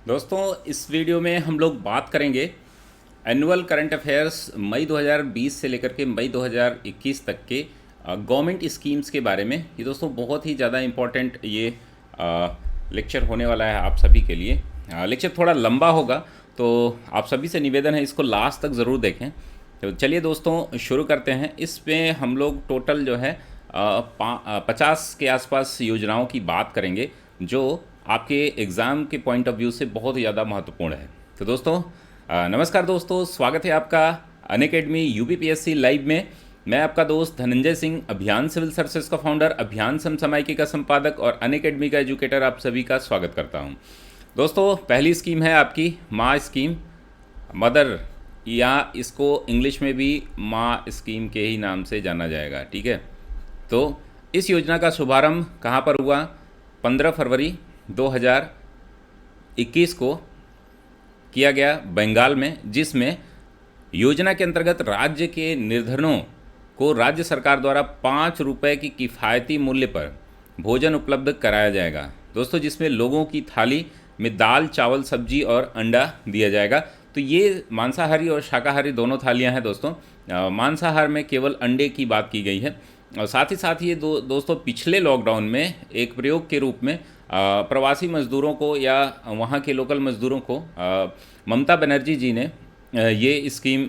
दोस्तों, इस वीडियो में हम लोग बात करेंगे एनुअल करंट अफेयर्स मई 2020 से लेकर के मई 2021 तक के गवर्नमेंट स्कीम्स के बारे में। ये दोस्तों बहुत ही ज़्यादा इम्पोर्टेंट ये लेक्चर होने वाला है आप सभी के लिए। लेक्चर थोड़ा लंबा होगा, तो आप सभी से निवेदन है इसको लास्ट तक ज़रूर देखें। तो चलिए दोस्तों शुरू करते हैं। इसमें हम लोग टोटल जो है 50 के आसपास योजनाओं की बात करेंगे जो आपके एग्ज़ाम के पॉइंट ऑफ व्यू से बहुत ही ज़्यादा महत्वपूर्ण है। तो दोस्तों नमस्कार दोस्तों, स्वागत है आपका अनअकैडमी यूपीपीएससी लाइव में। मैं आपका दोस्त धनंजय सिंह, अभियान सिविल सर्विसेज का फाउंडर, अभियान समसामयिकी का संपादक और अनअकैडमी का एजुकेटर, आप सभी का स्वागत करता हूं। दोस्तों पहली स्कीम है आपकी माँ स्कीम, मदर, या इसको इंग्लिश में भी माँ स्कीम के ही नाम से जाना जाएगा, ठीक है। तो इस योजना का शुभारंभ कहाँ पर हुआ? 15 फरवरी 2021 को किया गया बंगाल में, जिसमें योजना के अंतर्गत राज्य के निर्धनों को राज्य सरकार द्वारा 5 रुपये की किफ़ायती मूल्य पर भोजन उपलब्ध कराया जाएगा दोस्तों, जिसमें लोगों की थाली में दाल, चावल, सब्जी और अंडा दिया जाएगा। तो ये मांसाहारी और शाकाहारी दोनों थालियां हैं दोस्तों। मांसाहार में केवल अंडे की बात की गई है। और साथ ही साथ ये दोस्तों पिछले लॉकडाउन में एक प्रयोग के रूप में प्रवासी मज़दूरों को या वहाँ के लोकल मज़दूरों को ममता बनर्जी जी ने ये स्कीम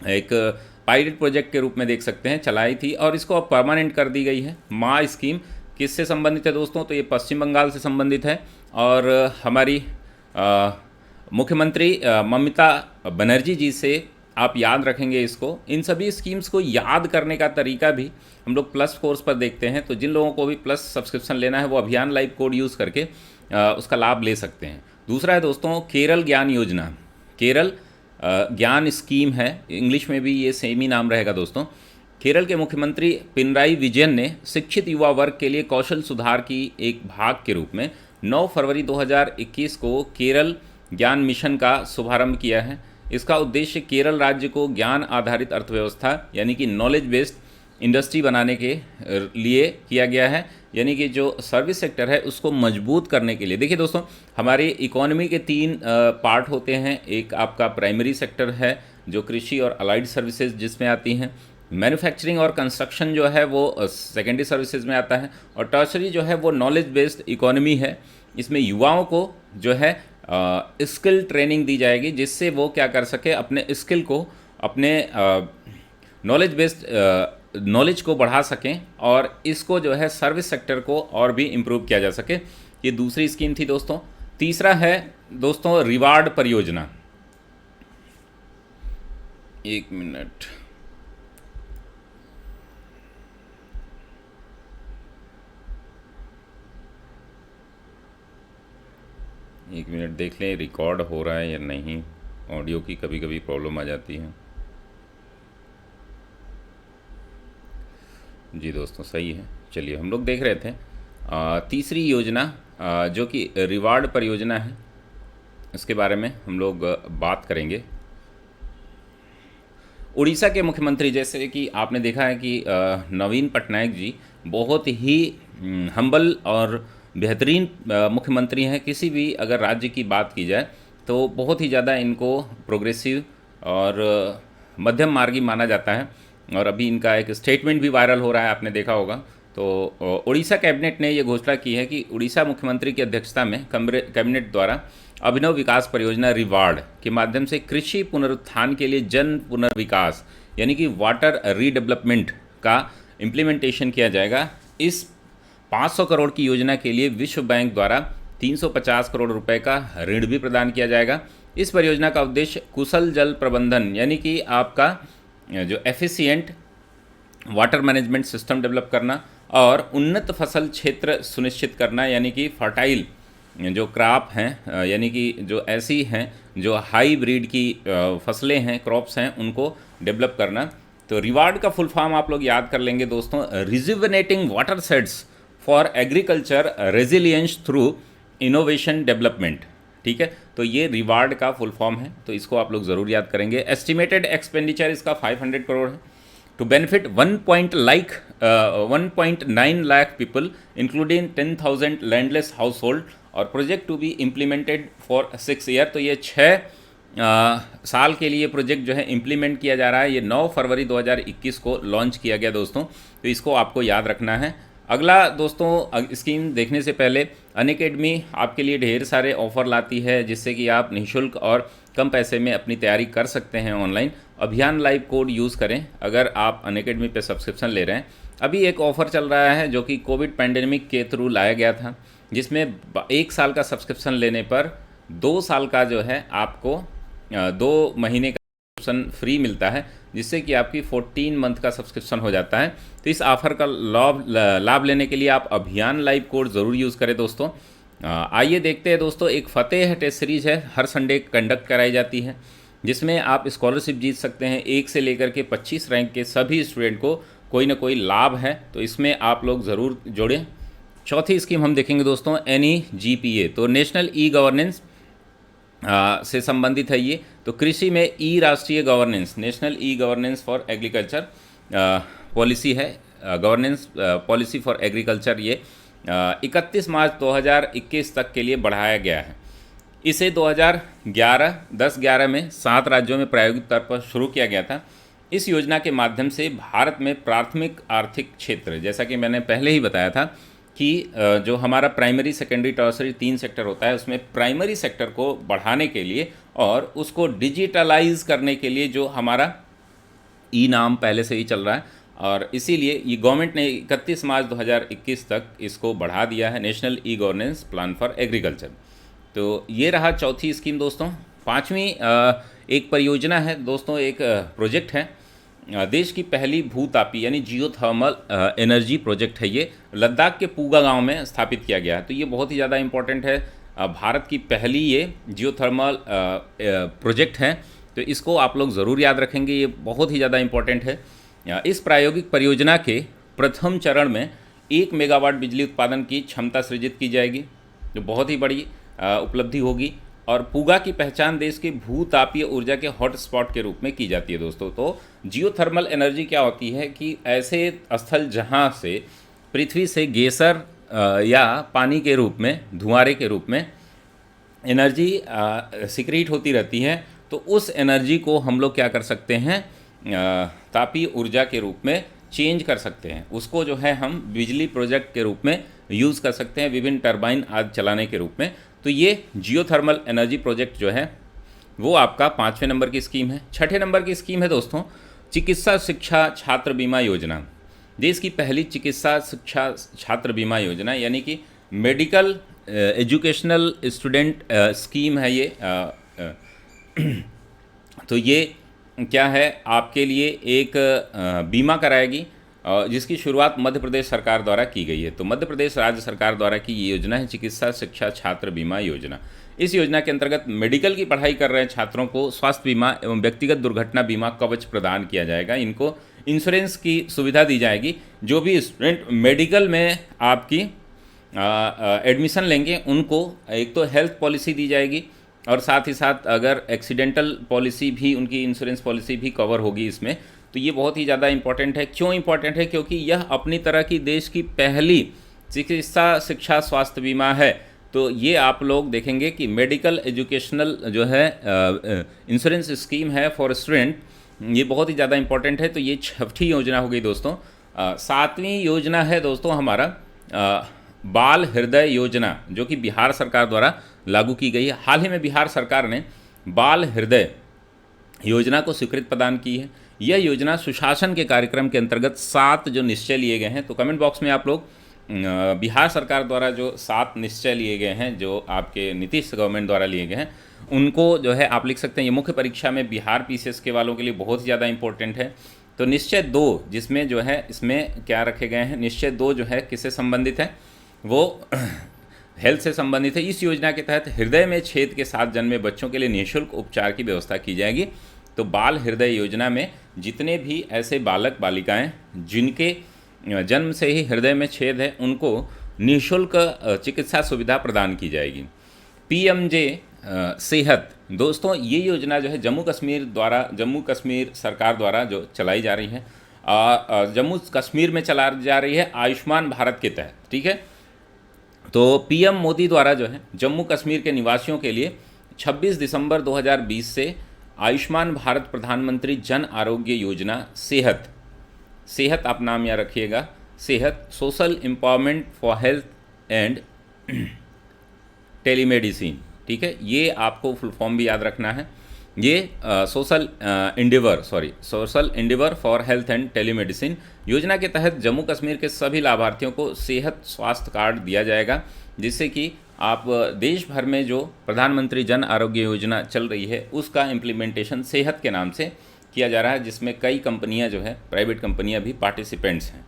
एक पायलट प्रोजेक्ट के रूप में देख सकते हैं चलाई थी, और इसको अब परमानेंट कर दी गई है। माँ स्कीम किससे संबंधित है दोस्तों? तो ये पश्चिम बंगाल से संबंधित है, और हमारी मुख्यमंत्री ममता बनर्जी जी से आप याद रखेंगे इसको। इन सभी स्कीम्स को याद करने का तरीका भी हम लोग प्लस कोर्स पर देखते हैं, तो जिन लोगों को भी प्लस सब्सक्रिप्शन लेना है वो अभियान लाइव कोड यूज़ करके उसका लाभ ले सकते हैं। दूसरा है दोस्तों केरल ज्ञान योजना। केरल ज्ञान स्कीम है, इंग्लिश में भी ये सेम ही नाम रहेगा दोस्तों। केरल के मुख्यमंत्री पिनराई विजयन ने शिक्षित युवा वर्ग के लिए कौशल सुधार की एक भाग के रूप में 9 फरवरी 2021 को केरल ज्ञान मिशन का शुभारंभ किया है। इसका उद्देश्य केरल राज्य को ज्ञान आधारित अर्थव्यवस्था यानी कि नॉलेज बेस्ड इंडस्ट्री बनाने के लिए किया गया है, यानी कि जो सर्विस सेक्टर है उसको मजबूत करने के लिए। देखिए दोस्तों, हमारे इकोनॉमी के 3 पार्ट होते हैं। एक आपका प्राइमरी सेक्टर है जो कृषि और अलाइड सर्विसेज जिसमें आती हैं, मैन्युफैक्चरिंग और कंस्ट्रक्शन जो है वो सेकेंडरी सर्विसेज में आता है, और टर्शरी जो है वो नॉलेज बेस्ड इकोनॉमी है। इसमें युवाओं को जो है स्किल ट्रेनिंग दी जाएगी, जिससे वो क्या कर सके, अपने स्किल को, अपने नॉलेज बेस्ड नॉलेज को बढ़ा सकें, और इसको जो है सर्विस सेक्टर को और भी इम्प्रूव किया जा सके। ये दूसरी स्कीम थी दोस्तों। तीसरा है दोस्तों रिवार्ड परियोजना। एक मिनट, देख लें रिकॉर्ड हो रहा है या नहीं। ऑडियो की कभी कभी प्रॉब्लम आ जाती है। जी दोस्तों सही है। चलिए हम लोग देख रहे थे तीसरी योजना जो कि रिवार्ड परियोजना है, इसके बारे में हम लोग बात करेंगे। उड़ीसा के मुख्यमंत्री, जैसे कि आपने देखा है कि नवीन पटनायक जी बहुत ही हम्बल और बेहतरीन मुख्यमंत्री हैं। किसी भी अगर राज्य की बात की जाए तो बहुत ही ज़्यादा इनको प्रोग्रेसिव और मध्यम मार्गी माना जाता है, और अभी इनका एक स्टेटमेंट भी वायरल हो रहा है, आपने देखा होगा। तो उड़ीसा कैबिनेट ने ये घोषणा की है कि उड़ीसा मुख्यमंत्री की अध्यक्षता में कैबिनेट द्वारा अभिनव विकास परियोजना रिवार्ड के माध्यम से कृषि पुनरुत्थान के लिए जन पुनर्विकास यानी कि वाटर रीडेवलपमेंट का इम्प्लीमेंटेशन किया जाएगा। इस 500 करोड़ की योजना के लिए विश्व बैंक द्वारा 350 करोड़ रुपए का ऋण भी प्रदान किया जाएगा। इस परियोजना का उद्देश्य कुशल जल प्रबंधन यानी कि आपका जो efficient water management system develop करना और उन्नत फसल क्षेत्र सुनिश्चित करना, यानी कि फर्टाइल जो क्रॉप हैं, यानी कि जो ऐसी हैं जो हाई ब्रीड की फसलें हैं, क्रॉप्स हैं, उनको डेवलप करना। तो रिवार्ड का फुल फॉर्म आप लोग याद कर लेंगे दोस्तों, rejuvenating water sets for agriculture resilience through innovation development, ठीक है। तो ये रिवार्ड का फुल फॉर्म है, तो इसको आप लोग ज़रूर याद करेंगे। एस्टिमेटेड एक्सपेंडिचर इसका 500 करोड़ है to benefit 1.9 lakh people including 10,000 landless household और project to be implemented for 6 year. तो ये 6 साल के लिए प्रोजेक्ट जो है इम्प्लीमेंट किया जा रहा है। ये 9 फरवरी 2021 को लॉन्च किया गया दोस्तों, तो इसको आपको याद रखना है। अगला दोस्तों, स्कीम देखने से पहले अनअकैडमी आपके लिए ढेर सारे ऑफ़र लाती है, जिससे कि आप निःशुल्क और कम पैसे में अपनी तैयारी कर सकते हैं ऑनलाइन। अभियान लाइव कोड यूज़ करें अगर आप अनअकैडमी पे सब्सक्रिप्शन ले रहे हैं। अभी एक ऑफ़र चल रहा है जो कि कोविड पैंडेमिक के थ्रू लाया गया था, जिसमें 1 साल का सब्सक्रिप्शन लेने पर 2 साल का जो है आपको 2 महीने का सब्सक्रिप्शन फ्री मिलता है, जिससे कि आपकी 14 मंथ का सब्सक्रिप्शन हो जाता है। तो इस ऑफ़र का लाभ लेने के लिए आप अभियान लाइव कोड ज़रूर यूज़ करें दोस्तों। आइए देखते हैं दोस्तों, एक फतेह टेस्ट सीरीज़ है, हर संडे कंडक्ट कराई जाती है, जिसमें आप स्कॉलरशिप जीत सकते हैं। 1 से लेकर के 25 रैंक के सभी स्टूडेंट को कोई ना कोई लाभ है, तो इसमें आप लोग ज़रूर जुड़ें। चौथी स्कीम हम देखेंगे दोस्तों, NEGPA, तो नेशनल ई गवर्नेंस से संबंधित है ये। तो कृषि में ई राष्ट्रीय governance, national e governance for agriculture policy है, गवर्नेंस पॉलिसी फॉर एग्रीकल्चर। ये 31 मार्च 2021 तक के लिए बढ़ाया गया है। इसे 10-11 में 7 राज्यों में प्रायोगिक तौर पर शुरू किया गया था। इस योजना के माध्यम से भारत में प्राथमिक आर्थिक क्षेत्र, जैसा कि मैंने पहले ही बताया था कि जो हमारा प्राइमरी सेकेंडरी टर्सरी 3 सेक्टर होता है, उसमें प्राइमरी सेक्टर को बढ़ाने के लिए और उसको डिजिटलाइज करने के लिए जो हमारा ई नाम पहले से ही चल रहा है, और इसीलिए ये गवर्नमेंट ने 31 मार्च 2021 तक इसको बढ़ा दिया है, national e governance plan for agriculture. तो ये रहा चौथी स्कीम दोस्तों। पाँचवीं एक परियोजना है दोस्तों, एक प्रोजेक्ट है, देश की पहली भूतापी यानी जियोथर्मल एनर्जी प्रोजेक्ट है। ये लद्दाख के पूगा गांव में स्थापित किया गया है। तो ये बहुत ही ज़्यादा इम्पोर्टेंट है, भारत की पहली ये जियोथर्मल प्रोजेक्ट है, तो इसको आप लोग ज़रूर याद रखेंगे, ये बहुत ही ज़्यादा इम्पोर्टेंट है। इस प्रायोगिक परियोजना के प्रथम चरण में 1 मेगावाट बिजली उत्पादन की क्षमता सृजित की जाएगी, जो बहुत ही बड़ी उपलब्धि होगी। और पूगा की पहचान देश के भूतापीय ऊर्जा के हॉटस्पॉट के रूप में की जाती है दोस्तों। तो जियोथर्मल एनर्जी क्या होती है कि ऐसे स्थल जहां से पृथ्वी से गेसर या पानी के रूप में, धुआंरे के रूप में एनर्जी सिक्रीट होती रहती है, तो उस एनर्जी को हम लोग क्या कर सकते हैं, तापीय ऊर्जा के रूप में चेंज कर सकते हैं। उसको जो है हम बिजली प्रोजेक्ट के रूप में यूज़ कर सकते हैं, विभिन्न टरबाइन आदि चलाने के रूप में। तो ये जियोथर्मल एनर्जी प्रोजेक्ट जो है वो आपका 5वें नंबर की स्कीम है। 6ठे नंबर की स्कीम है दोस्तों, चिकित्सा शिक्षा छात्र बीमा योजना। देश की पहली चिकित्सा शिक्षा छात्र बीमा योजना, यानी कि मेडिकल एजुकेशनल स्टूडेंट स्कीम है ये। तो ये क्या है, आपके लिए एक बीमा कराएगी, जिसकी शुरुआत मध्य प्रदेश सरकार द्वारा की गई है। तो मध्य प्रदेश राज्य सरकार द्वारा की ये योजना है चिकित्सा शिक्षा छात्र बीमा योजना। इस योजना के अंतर्गत मेडिकल की पढ़ाई कर रहे छात्रों को स्वास्थ्य बीमा एवं व्यक्तिगत दुर्घटना बीमा कवच प्रदान किया जाएगा। इनको इंश्योरेंस की सुविधा दी जाएगी। जो भी स्टूडेंट मेडिकल में आपकी एडमिशन लेंगे, उनको एक तो हेल्थ पॉलिसी दी जाएगी, और साथ ही साथ अगर एक्सीडेंटल पॉलिसी भी, उनकी इंश्योरेंस पॉलिसी भी कवर होगी इसमें। तो ये बहुत ही ज़्यादा इम्पॉर्टेंट है। क्यों इम्पॉर्टेंट है? क्योंकि यह अपनी तरह की देश की पहली चिकित्सा शिक्षा स्वास्थ्य बीमा है। तो ये आप लोग देखेंगे कि मेडिकल एजुकेशनल जो है इंश्योरेंस स्कीम है फॉर स्टूडेंट, ये बहुत ही ज़्यादा इम्पॉर्टेंट है। तो ये 6ठी योजना हो गई दोस्तों। 7वीं योजना है दोस्तों हमारा बाल हृदय योजना, जो कि बिहार सरकार द्वारा लागू की गई है। हाल ही में बिहार सरकार ने बाल हृदय योजना को स्वीकृति प्रदान की है। यह योजना सुशासन के कार्यक्रम के अंतर्गत 7 जो निश्चय लिए गए हैं, तो कमेंट बॉक्स में आप लोग बिहार सरकार द्वारा जो 7 निश्चय लिए गए हैं, जो आपके नीतीश गवर्नमेंट द्वारा लिए गए हैं, उनको जो है आप लिख सकते हैं। ये मुख्य परीक्षा में बिहार PCS के वालों के लिए बहुत ही ज़्यादा इंपॉर्टेंट है। तो निश्चय 2 जिसमें जो है, इसमें क्या रखे गए हैं, निश्चय 2 जो है किससे संबंधित है, वो हेल्थ से संबंधित है। इस योजना के तहत हृदय में छेद के साथ जन्मे बच्चों के लिए निःशुल्क उपचार की व्यवस्था की जाएगी। तो बाल हृदय योजना में जितने भी ऐसे बालक बालिकाएं जिनके जन्म से ही हृदय में छेद है, उनको निःशुल्क चिकित्सा सुविधा प्रदान की जाएगी। PMJ सेहत दोस्तों, ये योजना जो है जम्मू कश्मीर सरकार द्वारा जो चलाई जा रही है, जम्मू कश्मीर में चला जा रही है आयुष्मान भारत के तहत, ठीक है। तो पीएम मोदी द्वारा जो है जम्मू कश्मीर के निवासियों के लिए 26 दिसंबर 2020 से आयुष्मान भारत प्रधानमंत्री जन आरोग्य योजना सेहत, सेहत आप नाम याद रखिएगा, सेहत social empowerment for health and telemedicine, ठीक है, ये आपको फुल फॉर्म भी याद रखना है। ये social endeavour for health and telemedicine योजना के तहत जम्मू कश्मीर के सभी लाभार्थियों को सेहत स्वास्थ्य कार्ड दिया जाएगा, जिससे कि आप देश भर में जो प्रधानमंत्री जन आरोग्य योजना चल रही है उसका इम्प्लीमेंटेशन सेहत के नाम से किया जा रहा है, जिसमें कई कंपनियां जो है प्राइवेट कंपनियां भी पार्टिसिपेंट्स हैं।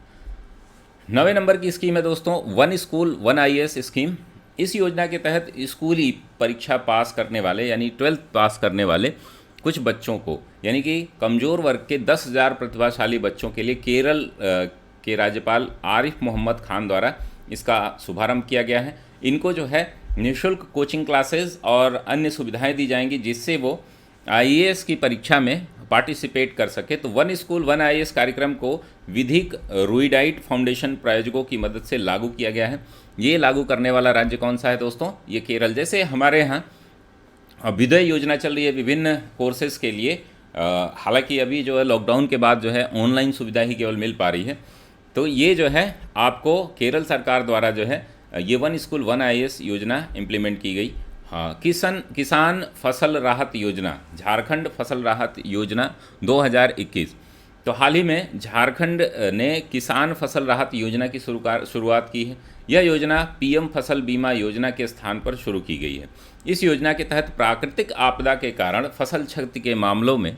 9वें नंबर की स्कीम है दोस्तों one school one IAS scheme. इस योजना के तहत स्कूली परीक्षा पास करने वाले यानी 12th पास करने वाले कुछ बच्चों को यानी कि कमज़ोर वर्ग के 10,000 प्रतिभाशाली बच्चों के लिए केरल के राज्यपाल आरिफ मोहम्मद खान द्वारा इसका शुभारंभ किया गया है। इनको जो है निःशुल्क कोचिंग क्लासेस और अन्य सुविधाएं दी जाएंगी, जिससे वो आईएएस की परीक्षा में पार्टिसिपेट कर सके। तो वन स्कूल वन आईएएस कार्यक्रम को विधिक रूइडाइट फाउंडेशन प्रायोजकों की मदद से लागू किया गया है। ये लागू करने वाला राज्य कौन सा है दोस्तों? ये केरल। जैसे हमारे यहाँ अभ्युदय योजना चल रही है विभिन्न कोर्सेज़ के लिए, हालांकि अभी जो है लॉकडाउन के बाद जो है ऑनलाइन सुविधा ही केवल मिल पा रही है, तो ये जो है आपको केरल सरकार द्वारा जो है ये वन स्कूल वन आईएएस योजना इम्प्लीमेंट की गई। हाँ, किसान फसल राहत योजना, झारखंड फसल राहत योजना 2021। तो हाल ही में झारखंड ने किसान फसल राहत योजना की शुरुआत की है। यह योजना पीएम फसल बीमा योजना के स्थान पर शुरू की गई है। इस योजना के तहत प्राकृतिक आपदा के कारण फसल क्षति के मामलों में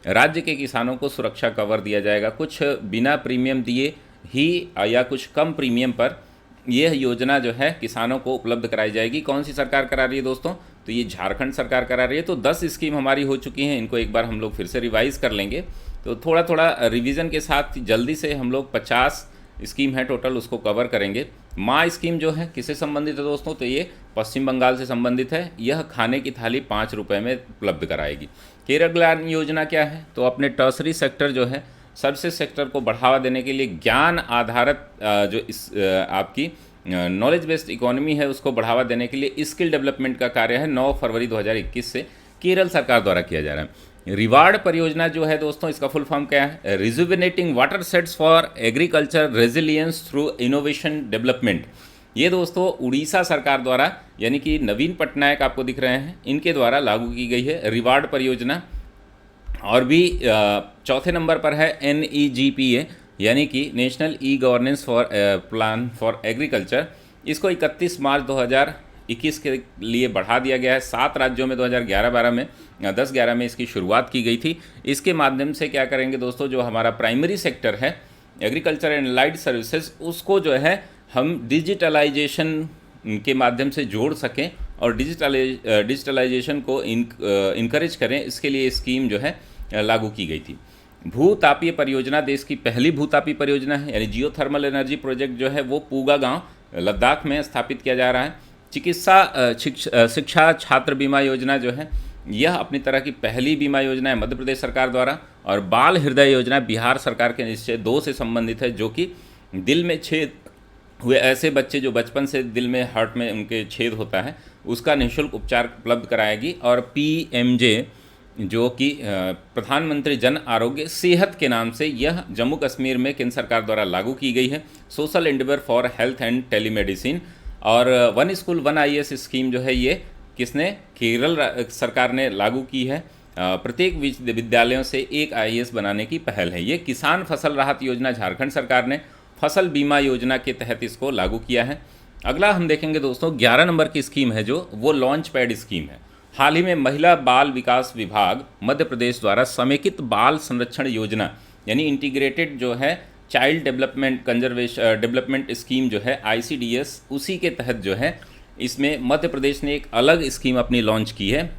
राज्य के किसानों को सुरक्षा कवर दिया जाएगा। कुछ बिना प्रीमियम दिए ही या कुछ कम प्रीमियम पर यह योजना जो है किसानों को उपलब्ध कराई जाएगी। कौन सी सरकार करा रही है दोस्तों? तो ये झारखंड सरकार करा रही है। तो 10 स्कीम हमारी हो चुकी हैं, इनको एक बार हम लोग फिर से रिवाइज़ कर लेंगे। तो थोड़ा थोड़ा रिवीजन के साथ जल्दी से हम लोग 50 स्कीम है टोटल, उसको कवर करेंगे। माँ स्कीम जो है किससे संबंधित है दोस्तों? तो ये पश्चिम बंगाल से संबंधित है। यह खाने की थाली 5 रुपये में उपलब्ध कराएगी। केरल ग्लान योजना क्या है? तो अपने टर्सरी सेक्टर जो है सर्विसेज सेक्टर को बढ़ावा देने के लिए ज्ञान आधारित जो इस आपकी नॉलेज बेस्ड इकोनॉमी है उसको बढ़ावा देने के लिए स्किल डेवलपमेंट का कार्य है 9 फरवरी 2021 से केरल सरकार द्वारा किया जा रहा है। रिवार्ड परियोजना जो है दोस्तों, इसका फुल फॉर्म क्या है? Rejuvenating water sets for agriculture resilience through innovation development. ये दोस्तों उड़ीसा सरकार द्वारा यानी कि नवीन पटनायक आपको दिख रहे हैं, इनके द्वारा लागू की गई है रिवार्ड परियोजना। और भी चौथे नंबर पर है NEGPA यानी कि national e governance for plan for agriculture. इसको 31 मार्च 2021 के लिए बढ़ा दिया गया है। 7 राज्यों में 2011-12 में 10-11 में इसकी शुरुआत की गई थी। इसके माध्यम से क्या करेंगे दोस्तों, जो हमारा प्राइमरी सेक्टर है एग्रीकल्चर एंड लाइड सर्विसेज, उसको जो है हम डिजिटलाइजेशन के माध्यम से जोड़ सकें और डिजिटलाइजेशन को इनकरेज करें। इसके लिए स्कीम जो है लागू की गई थी। भूतापीय परियोजना देश की पहली भूतापीय परियोजना है, यानी जियो थर्मल एनर्जी प्रोजेक्ट जो है वो पूगा गांव लद्दाख में स्थापित किया जा रहा है। चिकित्सा शिक्षा छात्र बीमा योजना जो है यह अपनी तरह की पहली बीमा योजना है मध्य प्रदेश सरकार द्वारा। और बाल हृदय योजना बिहार सरकार के निश्चय 2 से संबंधित है, जो कि दिल में छेद हुए ऐसे बच्चे जो बचपन से दिल में हार्ट में उनके छेद होता है उसका निःशुल्क उपचार उपलब्ध कराएगी। और PMJ जो कि प्रधानमंत्री जन आरोग्य सेहत के नाम से यह जम्मू कश्मीर में केंद्र सरकार द्वारा लागू की गई है। Social endeavour for health and telemedicine. और one school one IAS scheme जो है ये किसने? केरल सरकार ने लागू की है। प्रत्येक विद्यालयों से एक आईएएस बनाने की पहल है। ये किसान फसल राहत योजना झारखंड सरकार ने फसल बीमा योजना के तहत इसको लागू किया है। अगला हम देखेंगे दोस्तों 11 नंबर की स्कीम है जो वो लॉन्च पैड स्कीम है। हाल ही में महिला बाल विकास विभाग मध्य प्रदेश द्वारा समेकित बाल संरक्षण योजना यानी इंटीग्रेटेड जो है चाइल्ड डेवलपमेंट स्कीम जो है ICDS, उसी के तहत जो है इसमें मध्य प्रदेश ने एक अलग स्कीम अपनी लॉन्च की है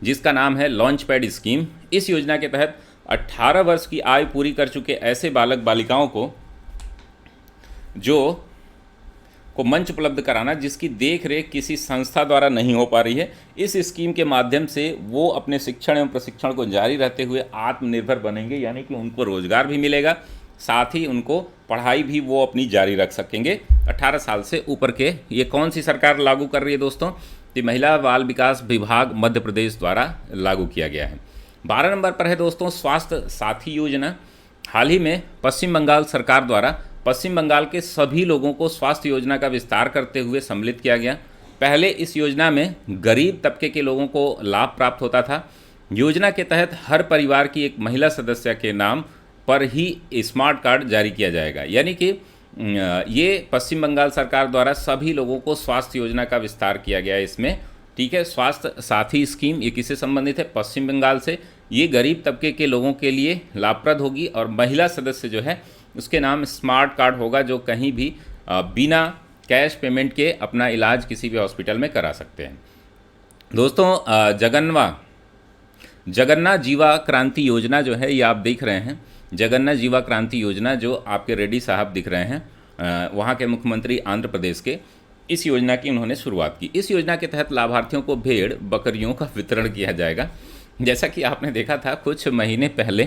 जिसका नाम है लॉन्च पैड स्कीम। इस योजना के तहत 18 वर्ष की आयु पूरी कर चुके ऐसे बालक बालिकाओं को मंच उपलब्ध कराना जिसकी देख रेख किसी संस्था द्वारा नहीं हो पा रही है। इस स्कीम के माध्यम से वो अपने शिक्षण एवं प्रशिक्षण को जारी रहते हुए आत्मनिर्भर बनेंगे, यानी कि उनको रोजगार भी मिलेगा साथ ही उनको पढ़ाई भी वो अपनी जारी रख सकेंगे 18 साल से ऊपर के। ये कौन सी सरकार लागू कर रही है दोस्तों? तो महिला बाल विकास विभाग मध्य प्रदेश द्वारा लागू किया गया है। 12 नंबर पर है दोस्तों स्वास्थ्य साथी योजना। हाल ही में पश्चिम बंगाल सरकार द्वारा पश्चिम बंगाल के सभी लोगों को स्वास्थ्य योजना का विस्तार करते हुए सम्मिलित किया गया। पहले इस योजना में गरीब तबके के लोगों को लाभ प्राप्त होता था। योजना के तहत हर परिवार की एक महिला सदस्य के नाम पर ही स्मार्ट कार्ड जारी किया जाएगा। यानी कि ये पश्चिम बंगाल सरकार द्वारा सभी लोगों को स्वास्थ्य योजना का विस्तार किया गया है इसमें, ठीक है। स्वास्थ्य साथी स्कीम ये किससे संबंधित है? पश्चिम बंगाल से। ये गरीब तबके के लोगों के लिए लाभप्रद होगी और महिला सदस्य जो है उसके नाम स्मार्ट कार्ड होगा, जो कहीं भी बिना कैश पेमेंट के अपना इलाज किसी भी हॉस्पिटल में करा सकते हैं। दोस्तों जगन्नाथ जीवा क्रांति योजना जो है ये आप देख रहे हैं, जगन्नाथ जीवा क्रांति योजना जो आपके रेड्डी साहब दिख रहे हैं, वहाँ के मुख्यमंत्री आंध्र प्रदेश के, इस योजना की उन्होंने शुरुआत की। इस योजना के तहत लाभार्थियों को भेड़ बकरियों का वितरण किया जाएगा। जैसा कि आपने देखा था कुछ महीने पहले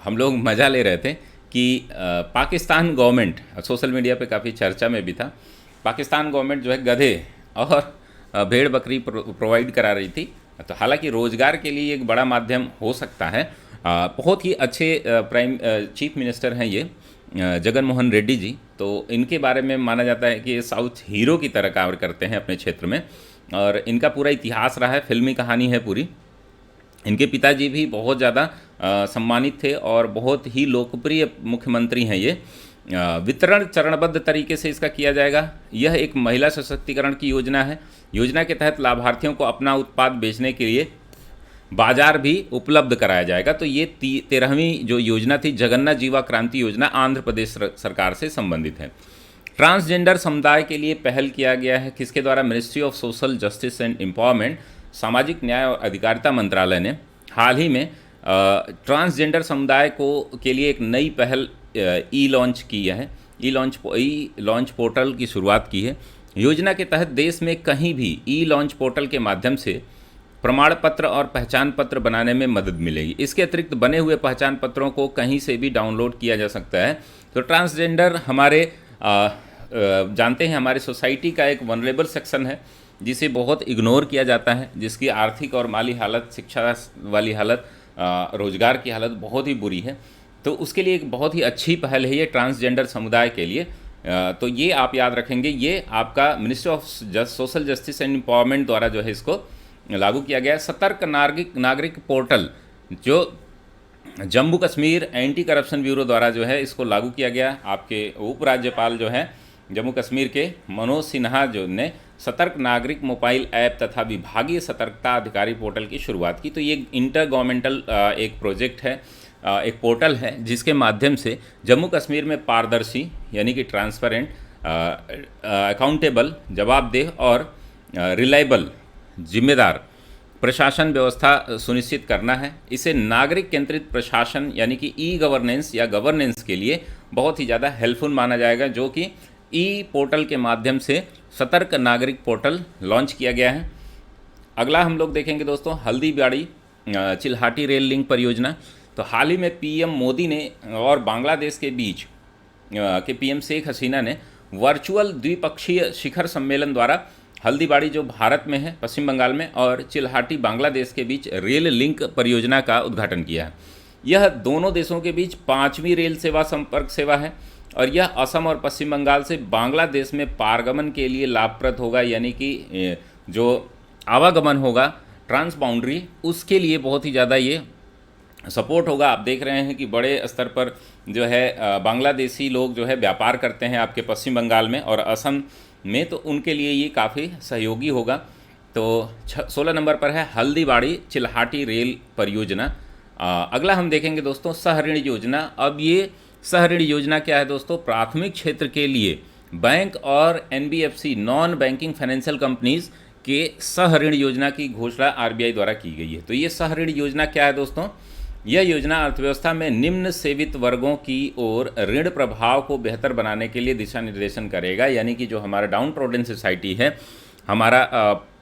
हम लोग मज़ा ले रहे थे कि पाकिस्तान गवर्नमेंट, सोशल मीडिया पे काफ़ी चर्चा में भी था, पाकिस्तान गवर्नमेंट जो है गधे और भेड़ बकरी प्रोवाइड करा रही थी। तो हालांकि रोज़गार के लिए एक बड़ा माध्यम हो सकता है। बहुत ही अच्छे चीफ मिनिस्टर हैं ये जगन मोहन रेड्डी जी। तो इनके बारे में माना जाता है कि ये साउथ हीरो की तरह कार्य करते हैं अपने क्षेत्र में, और इनका पूरा इतिहास रहा है, फिल्मी कहानी है पूरी। इनके पिताजी भी बहुत ज़्यादा सम्मानित थे और बहुत ही लोकप्रिय मुख्यमंत्री हैं ये। वितरण चरणबद्ध तरीके से इसका किया जाएगा। यह एक महिला सशक्तिकरण की योजना है। योजना के तहत लाभार्थियों को अपना उत्पाद बेचने के लिए बाजार भी उपलब्ध कराया जाएगा। तो ये 13वीं जो योजना थी जगन्नाथ जीवा क्रांति योजना, आंध्र प्रदेश सरकार से संबंधित है। ट्रांसजेंडर समुदाय के लिए पहल किया गया है, किसके द्वारा? Ministry of social justice and empowerment, सामाजिक न्याय और अधिकारिता मंत्रालय ने हाल ही में ट्रांसजेंडर समुदाय को के लिए एक नई पहल ई लॉन्च की है। ई लॉन्च पोर्टल की शुरुआत की है। योजना के तहत देश में कहीं भी ई लॉन्च पोर्टल के माध्यम से प्रमाण पत्र और पहचान पत्र बनाने में मदद मिलेगी। इसके अतिरिक्त बने हुए पहचान पत्रों को कहीं से भी डाउनलोड किया जा सकता है। तो ट्रांसजेंडर हमारे जानते हैं हमारे सोसाइटी का एक वनरेबल सेक्शन है जिसे बहुत इग्नोर किया जाता है, जिसकी आर्थिक और माली हालत, शिक्षा वाली हालत, रोजगार की हालत बहुत ही बुरी है। तो उसके लिए एक बहुत ही अच्छी पहल है ये ट्रांसजेंडर समुदाय के लिए। तो ये आप याद रखेंगे, ये आपका ministry of social justice and empowerment द्वारा जो है इसको लागू किया गया है। सतर्क नागरिक पोर्टल जो Jammu Kashmir anti corruption bureau द्वारा जो है इसको लागू किया गया। आपके उपराज्यपाल जो हैं जम्मू कश्मीर के मनोज सिन्हा जो ने सतर्क नागरिक मोबाइल ऐप तथा विभागीय सतर्कता अधिकारी पोर्टल की शुरुआत की। तो ये इंटर गवर्नमेंटल एक प्रोजेक्ट है, एक पोर्टल है जिसके माध्यम से जम्मू कश्मीर में पारदर्शी यानी कि ट्रांसपेरेंट, अकाउंटेबल, जवाबदेह और रिलायबल, जिम्मेदार प्रशासन व्यवस्था सुनिश्चित करना है। इसे नागरिक केंद्रित प्रशासन यानी कि ई गवर्नेंस या गवर्नेंस के लिए बहुत ही ज़्यादा हेल्पफुल माना जाएगा, जो कि ई पोर्टल के माध्यम से सतर्क नागरिक पोर्टल लॉन्च किया गया है। अगला हम लोग देखेंगे दोस्तों हल्दीबाड़ी चिल्हाटी रेल लिंक परियोजना। तो हाल ही में पीएम मोदी ने और बांग्लादेश के बीच के पीएम शेख हसीना ने वर्चुअल द्विपक्षीय शिखर सम्मेलन द्वारा हल्दीबाड़ी जो भारत में है पश्चिम बंगाल में और चिल्हाटी बांग्लादेश के बीच रेल लिंक परियोजना का उद्घाटन किया है। यह दोनों देशों के बीच 5वीं रेल सेवा संपर्क सेवा है और यह असम और पश्चिम बंगाल से बांग्लादेश में पारगमन के लिए लाभप्रद होगा, यानी कि जो आवागमन होगा ट्रांस बाउंड्री, उसके लिए बहुत ही ज़्यादा ये सपोर्ट होगा। आप देख रहे हैं कि बड़े स्तर पर जो है बांग्लादेशी लोग जो है व्यापार करते हैं आपके पश्चिम बंगाल में और असम में, तो उनके लिए ये काफ़ी सहयोगी होगा। तो 16 नंबर पर है हल्दीबाड़ी चिल्हाटी रेल परियोजना। अगला हम देखेंगे दोस्तों सहऋण योजना। अब ये सहऋण योजना क्या है दोस्तों? प्राथमिक क्षेत्र के लिए बैंक और NBFC non banking financial companies के सहऋण योजना की घोषणा आरबीआई द्वारा की गई है। तो ये सहऋण योजना क्या है दोस्तों? यह योजना अर्थव्यवस्था में निम्न सेवित वर्गों की ओर ऋण प्रभाव को बेहतर बनाने के लिए दिशा निर्देशन करेगा, यानी कि जो हमारा डाउन ट्रोडन सोसाइटी है, हमारा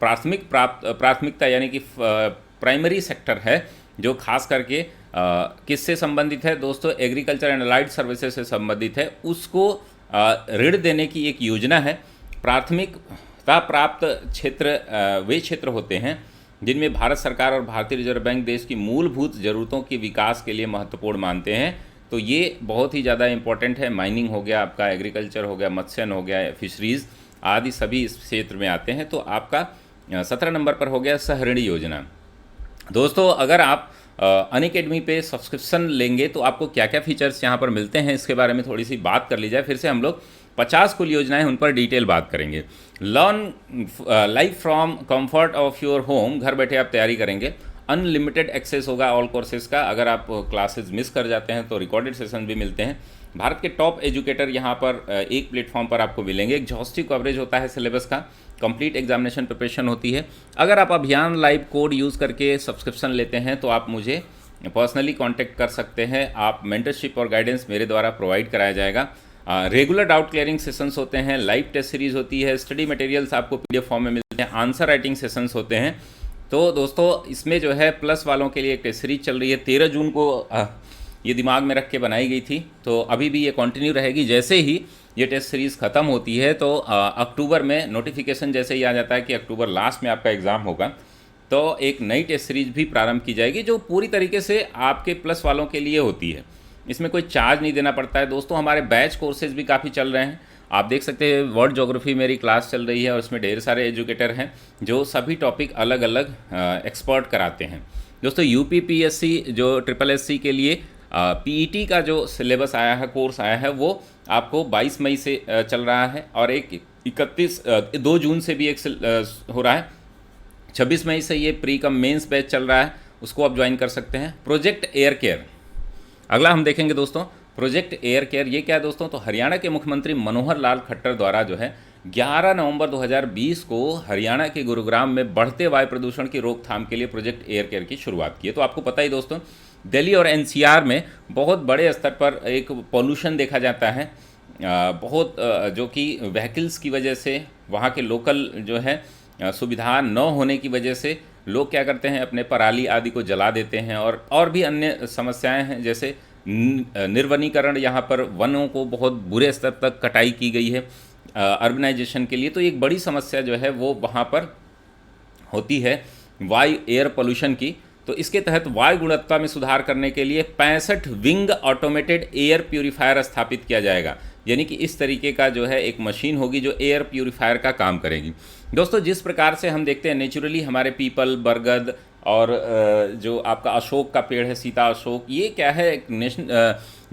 प्राथमिकता यानी कि प्राइमरी सेक्टर है, जो खास करके किससे संबंधित है दोस्तों? एग्रीकल्चर एंड अलाइड सर्विसेज से संबंधित है। उसको ऋण देने की एक योजना है। प्राथमिकता प्राप्त क्षेत्र वे क्षेत्र होते हैं जिनमें भारत सरकार और भारतीय रिजर्व बैंक देश की मूलभूत ज़रूरतों के विकास के लिए महत्वपूर्ण मानते हैं। तो ये बहुत ही ज़्यादा इम्पोर्टेंट है। माइनिंग हो गया, आपका एग्रीकल्चर हो गया, मत्स्यन हो गया, फिशरीज़ आदि सभी इस क्षेत्र में आते हैं। तो आपका 17 नंबर पर हो गया सहऋणी योजना। दोस्तों अगर आप अनअकैडमी पे सब्सक्रिप्शन लेंगे तो आपको क्या क्या फीचर्स यहाँ पर मिलते हैं, इसके बारे में थोड़ी सी बात कर ली जाए। फिर से हम लोग 50 कुल योजनाएं उन पर डिटेल बात करेंगे। Learn life from comfort of your home, घर बैठे आप तैयारी करेंगे। अनलिमिटेड एक्सेस होगा ऑल कोर्सेज का। अगर आप क्लासेस मिस कर जाते हैं तो रिकॉर्डेड सेशन भी मिलते हैं। भारत के टॉप एजुकेटर यहाँ पर एक प्लेटफॉर्म पर आपको मिलेंगे। एग्जॉस्टिव कवरेज होता है सिलेबस का, कंप्लीट एग्जामिनेशन प्रिपरेशन होती है। अगर आप अभियान लाइव कोड यूज़ करके सब्सक्रिप्शन लेते हैं तो आप मुझे पर्सनली कांटेक्ट कर सकते हैं। आप मेंटरशिप और गाइडेंस मेरे द्वारा प्रोवाइड कराया जाएगा। रेगुलर डाउट क्लियरिंग सेशंस होते हैं, लाइव टेस्ट सीरीज होती है, स्टडी मटेरियल्स आपको पीडीएफ फॉर्म में मिलते हैं, आंसर राइटिंग सेशंस होते हैं। तो दोस्तों इसमें जो है प्लस वालों के लिए एक टेस्ट सीरीज चल रही है। 13 जून को ये दिमाग में रख के बनाई गई थी, तो अभी भी ये कंटिन्यू रहेगी। जैसे ही ये टेस्ट सीरीज़ ख़त्म होती है तो अक्टूबर में नोटिफिकेशन जैसे ही आ जाता है कि अक्टूबर लास्ट में आपका एग्ज़ाम होगा, तो एक नई टेस्ट सीरीज भी प्रारंभ की जाएगी जो पूरी तरीके से आपके प्लस वालों के लिए होती है। इसमें कोई चार्ज नहीं देना पड़ता है। दोस्तों हमारे बैच कोर्सेज भी काफ़ी चल रहे हैं। आप देख सकते हैं वर्ल्ड ज्योग्राफी मेरी क्लास चल रही है और उसमें ढेर सारे एजुकेटर हैं जो सभी टॉपिक अलग अलग एक्सपर्ट कराते हैं। दोस्तों यूपीपीएससी जो SSSC के लिए पीईटी का जो सिलेबस आया है, कोर्स आया है, वो आपको 22 मई से चल रहा है और एक 2 जून से भी एक हो रहा है। 26 मई से ये प्री कम मेंस बैच चल रहा है, उसको आप ज्वाइन कर सकते हैं। प्रोजेक्ट एयर केयर अगला हम देखेंगे दोस्तों। प्रोजेक्ट एयर केयर ये क्या है दोस्तों? तो हरियाणा के मुख्यमंत्री मनोहर लाल खट्टर द्वारा जो है 11 नवंबर 2020 को हरियाणा के गुरुग्राम में बढ़ते वायु प्रदूषण की रोकथाम के लिए प्रोजेक्ट एयर केयर की शुरुआत की है। तो आपको पता ही दोस्तों दिल्ली और एनसीआर में बहुत बड़े स्तर पर एक पॉल्यूशन देखा जाता है, बहुत जो कि व्हीकल्स की वजह से, वहाँ के लोकल जो है सुविधा न होने की वजह से लोग क्या करते हैं, अपने पराली आदि को जला देते हैं और भी अन्य समस्याएं हैं, जैसे निर्वनीकरण। यहाँ पर वनों को बहुत बुरे स्तर तक कटाई की गई है अर्बनाइजेशन के लिए। तो एक बड़ी समस्या जो है वो वहाँ पर होती है वायु एयर पोल्यूशन की। तो इसके तहत वायु गुणवत्ता में सुधार करने के लिए 65 विंग ऑटोमेटेड एयर प्यूरीफायर स्थापित किया जाएगा। यानी कि इस तरीके का जो है एक मशीन होगी जो एयर प्यूरीफायर का काम करेगी। दोस्तों जिस प्रकार से हम देखते हैं नेचुरली हमारे पीपल, बरगद और जो आपका अशोक का पेड़ है, सीता अशोक, ये क्या है एक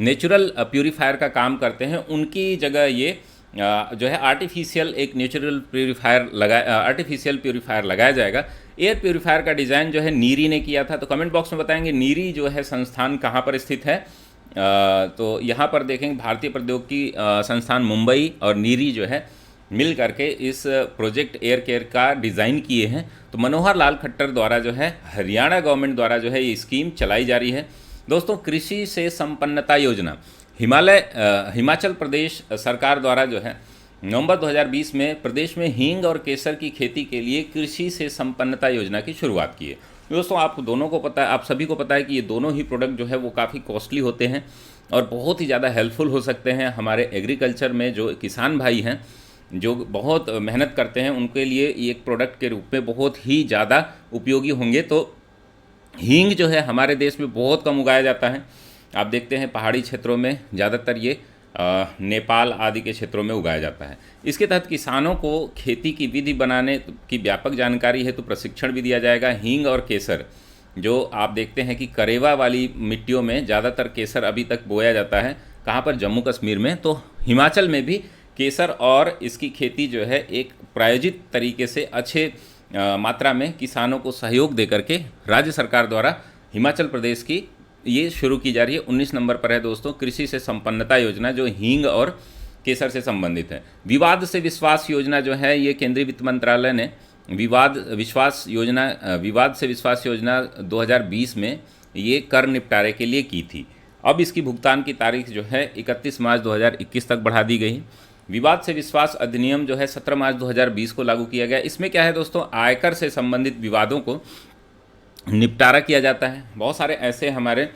नेचुरल प्यूरीफायर का काम करते हैं। उनकी जगह ये जो है आर्टिफिशियल एक नेचुरल प्यूरीफायर लगाया जाएगा। एयर प्यूरीफायर का डिज़ाइन जो है नीरी ने किया था। तो कमेंट बॉक्स में बताएंगे नीरी जो है संस्थान कहाँ पर स्थित है। तो यहाँ पर देखेंगे भारतीय प्रौद्योगिकी संस्थान मुंबई और नीरी जो है मिल करके इस प्रोजेक्ट एयर केयर का डिज़ाइन किए हैं। तो मनोहर लाल खट्टर द्वारा जो है हरियाणा गवर्नमेंट द्वारा जो है ये स्कीम चलाई जा रही है। दोस्तों कृषि से संपन्नता योजना हिमाचल प्रदेश सरकार द्वारा जो है नवंबर 2020 में प्रदेश में हींग और केसर की खेती के लिए कृषि से संपन्नता योजना की शुरुआत की है। दोस्तों आप सभी को पता है कि ये दोनों ही प्रोडक्ट जो है वो काफ़ी कॉस्टली होते हैं और बहुत ही ज़्यादा हेल्पफुल हो सकते हैं हमारे एग्रीकल्चर में जो किसान भाई हैं जो बहुत मेहनत करते हैं, उनके लिए एक प्रोडक्ट के रूप में बहुत ही ज़्यादा उपयोगी होंगे। तो हींग जो है हमारे देश में बहुत कम उगाया जाता है। आप देखते हैं पहाड़ी क्षेत्रों में ज़्यादातर ये नेपाल आदि के क्षेत्रों में उगाया जाता है। इसके तहत किसानों को खेती की विधि बनाने की व्यापक जानकारी है तो प्रशिक्षण भी दिया जाएगा। हींग और केसर जो आप देखते हैं कि करेवा वाली मिट्टियों में ज़्यादातर केसर अभी तक बोया जाता है। कहाँ पर? जम्मू कश्मीर में। तो हिमाचल में भी केसर और इसकी खेती जो है एक प्रायोजित तरीके से अच्छे मात्रा में किसानों को सहयोग दे करके राज्य सरकार द्वारा हिमाचल प्रदेश की ये शुरू की जा रही है। 19 नंबर पर है दोस्तों कृषि से संपन्नता योजना जो हींग और केसर से संबंधित है। विवाद से विश्वास योजना जो है ये केंद्रीय वित्त मंत्रालय ने विवाद से विश्वास योजना 2020 में ये कर निपटारे के लिए की थी। अब इसकी भुगतान की तारीख जो है 31 मार्च 2021 तक बढ़ा दी गई। विवाद से विश्वास अधिनियम जो है 17 मार्च 2020 को लागू किया गया। इसमें क्या है दोस्तों, आयकर से संबंधित विवादों को निपटारा किया जाता है। बहुत सारे ऐसे हमारे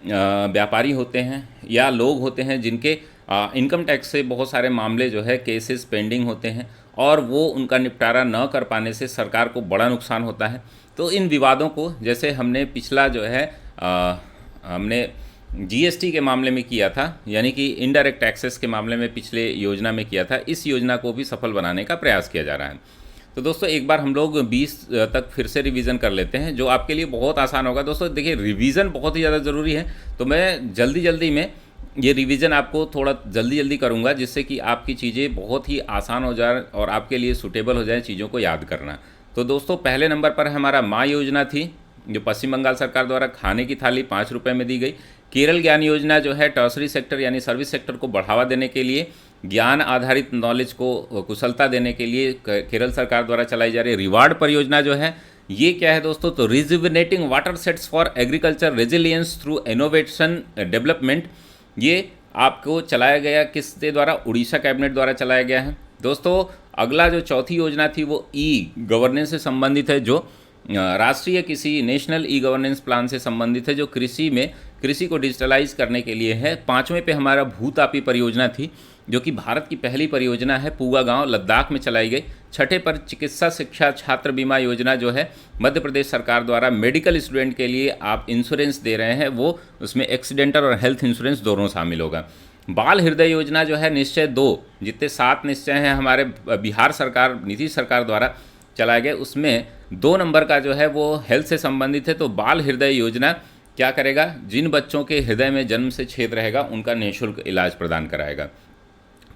व्यापारी होते हैं या लोग होते हैं जिनके इनकम टैक्स से बहुत सारे मामले जो है केसेस पेंडिंग होते हैं और वो उनका निपटारा न कर पाने से सरकार को बड़ा नुकसान होता है। तो इन विवादों को, जैसे हमने पिछला जो है हमने जीएसटी के मामले में किया था, यानी कि इनडायरेक्ट टैक्सेस के मामले में पिछले योजना में किया था, इस योजना को भी सफल बनाने का प्रयास किया जा रहा है। तो दोस्तों एक बार हम लोग 20 तक फिर से रिवीजन कर लेते हैं, जो आपके लिए बहुत आसान होगा। दोस्तों देखिए, रिवीजन बहुत ही ज़्यादा ज़रूरी है, तो मैं जल्दी में ये रिवीजन आपको थोड़ा जल्दी करूँगा, जिससे कि आपकी चीज़ें बहुत ही आसान हो जाए और आपके लिए सूटेबल हो जाए चीज़ों को याद करना। तो दोस्तों पहले नंबर पर हमारा माँ योजना थी, जो पश्चिम बंगाल सरकार द्वारा खाने की थाली 5 रुपये में दी गई। केरल ज्ञान योजना जो है टर्सरी सेक्टर यानी सर्विस सेक्टर को बढ़ावा देने के लिए, ज्ञान आधारित नॉलेज को कुशलता देने के लिए केरल सरकार द्वारा चलाई जा रही रिवार्ड परियोजना जो है, ये क्या है दोस्तों, तो rejuvenating water sets for agriculture resilience through innovation development. ये आपको चलाया गया किसके द्वारा, उड़ीसा कैबिनेट द्वारा चलाया गया है। दोस्तों अगला जो चौथी योजना थी वो ई गवर्नेंस से संबंधित है, जो राष्ट्रीय किसी नेशनल ई गवर्नेंस प्लान से संबंधित है, जो कृषि को डिजिटलाइज करने के लिए है। 5वें पे हमारा भूतापी परियोजना थी, जो कि भारत की पहली परियोजना है, पूगा गांव लद्दाख में चलाई गई। 6ठे पर चिकित्सा शिक्षा छात्र बीमा योजना जो है मध्य प्रदेश सरकार द्वारा मेडिकल स्टूडेंट के लिए आप इंश्योरेंस दे रहे हैं, वो उसमें एक्सीडेंटल और हेल्थ इंश्योरेंस दोनों शामिल होगा। बाल हृदय योजना जो है निश्चय 2, जितने 7 निश्चय हैं हमारे बिहार सरकार नीतीश सरकार द्वारा चलाए गए, उसमें 2 नंबर का जो है वो हेल्थ से संबंधित है। तो बाल हृदय योजना क्या करेगा, जिन बच्चों के हृदय में जन्म से छेद रहेगा उनका निःशुल्क इलाज प्रदान कराएगा।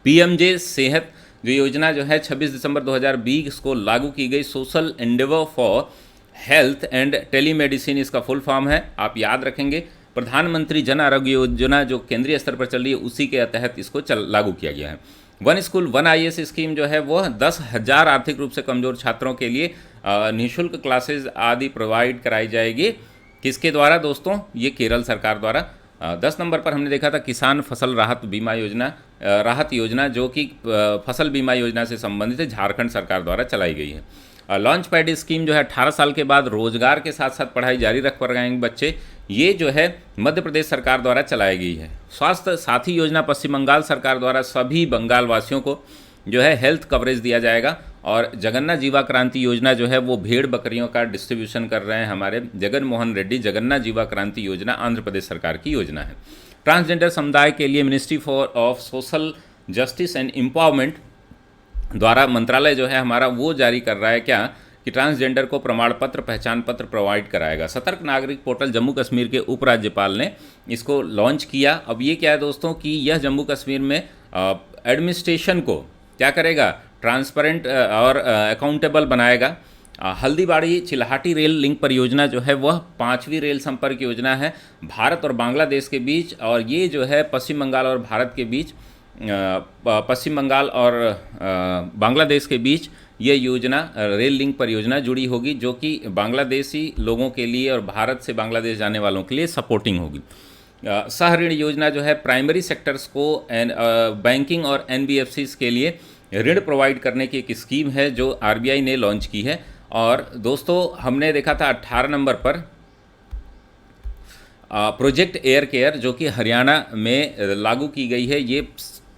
पीएमजे सेहत जो योजना जो है 26 दिसंबर 2020 को लागू की गई, social Endeavour for health and telemedicine इसका फुल फॉर्म है, आप याद रखेंगे। प्रधानमंत्री जन आरोग्य योजना जो केंद्रीय स्तर पर चल रही है, उसी के तहत इसको लागू किया गया है। One school one IAS scheme जो है वह 10,000 आर्थिक रूप से कमजोर छात्रों के लिए निःशुल्क क्लासेज आदि प्रोवाइड कराई जाएगी। किसके द्वारा दोस्तों, ये केरल सरकार द्वारा। 10 नंबर पर हमने देखा था किसान फसल राहत योजना जो कि फसल बीमा योजना से संबंधित है, झारखंड सरकार द्वारा चलाई गई है। लॉन्च पैड स्कीम जो है 18 साल के बाद रोजगार के साथ साथ पढ़ाई जारी रख पाएंगे बच्चे, ये जो है मध्य प्रदेश सरकार द्वारा चलाई गई है। स्वास्थ्य साथी योजना पश्चिम बंगाल सरकार द्वारा सभी बंगाल वासियों को जो है हेल्थ कवरेज दिया जाएगा। और जगन्नाथ जीवा क्रांति योजना जो है वो भेड़ बकरियों का डिस्ट्रीब्यूशन कर रहे हैं हमारे जगन मोहन रेड्डी। जगन्नाथ जीवा क्रांति योजना आंध्र प्रदेश सरकार की योजना है। ट्रांसजेंडर समुदाय के लिए ministry of social justice and empowerment द्वारा मंत्रालय जो है हमारा वो जारी कर रहा है क्या, कि ट्रांसजेंडर को प्रमाण पत्र पहचान पत्र प्रोवाइड कराएगा। सतर्क नागरिक पोर्टल जम्मू कश्मीर के उपराज्यपाल ने इसको लॉन्च किया। अब ये क्या है दोस्तों, कि यह जम्मू कश्मीर में एडमिनिस्ट्रेशन को क्या करेगा, ट्रांसपेरेंट और अकाउंटेबल बनाएगा। हल्दीबाड़ी चिल्हाटी रेल लिंक परियोजना जो है वह 5वीं रेल संपर्क योजना है भारत और बांग्लादेश के बीच, और ये जो है पश्चिम बंगाल और भारत के बीच, पश्चिम बंगाल और बांग्लादेश के बीच ये योजना रेल लिंक परियोजना जुड़ी होगी, जो कि बांग्लादेशी लोगों के लिए और भारत से बांग्लादेश जाने वालों के लिए सपोर्टिंग होगी। सह ऋण योजना जो है प्राइमरी सेक्टर्स को बैंकिंग और एनबीएफसीज के लिए ऋण प्रोवाइड करने की एक स्कीम है जो आरबीआई ने लॉन्च की है। और दोस्तों हमने देखा था 18 नंबर पर प्रोजेक्ट एयर केयर जो कि हरियाणा में लागू की गई है। ये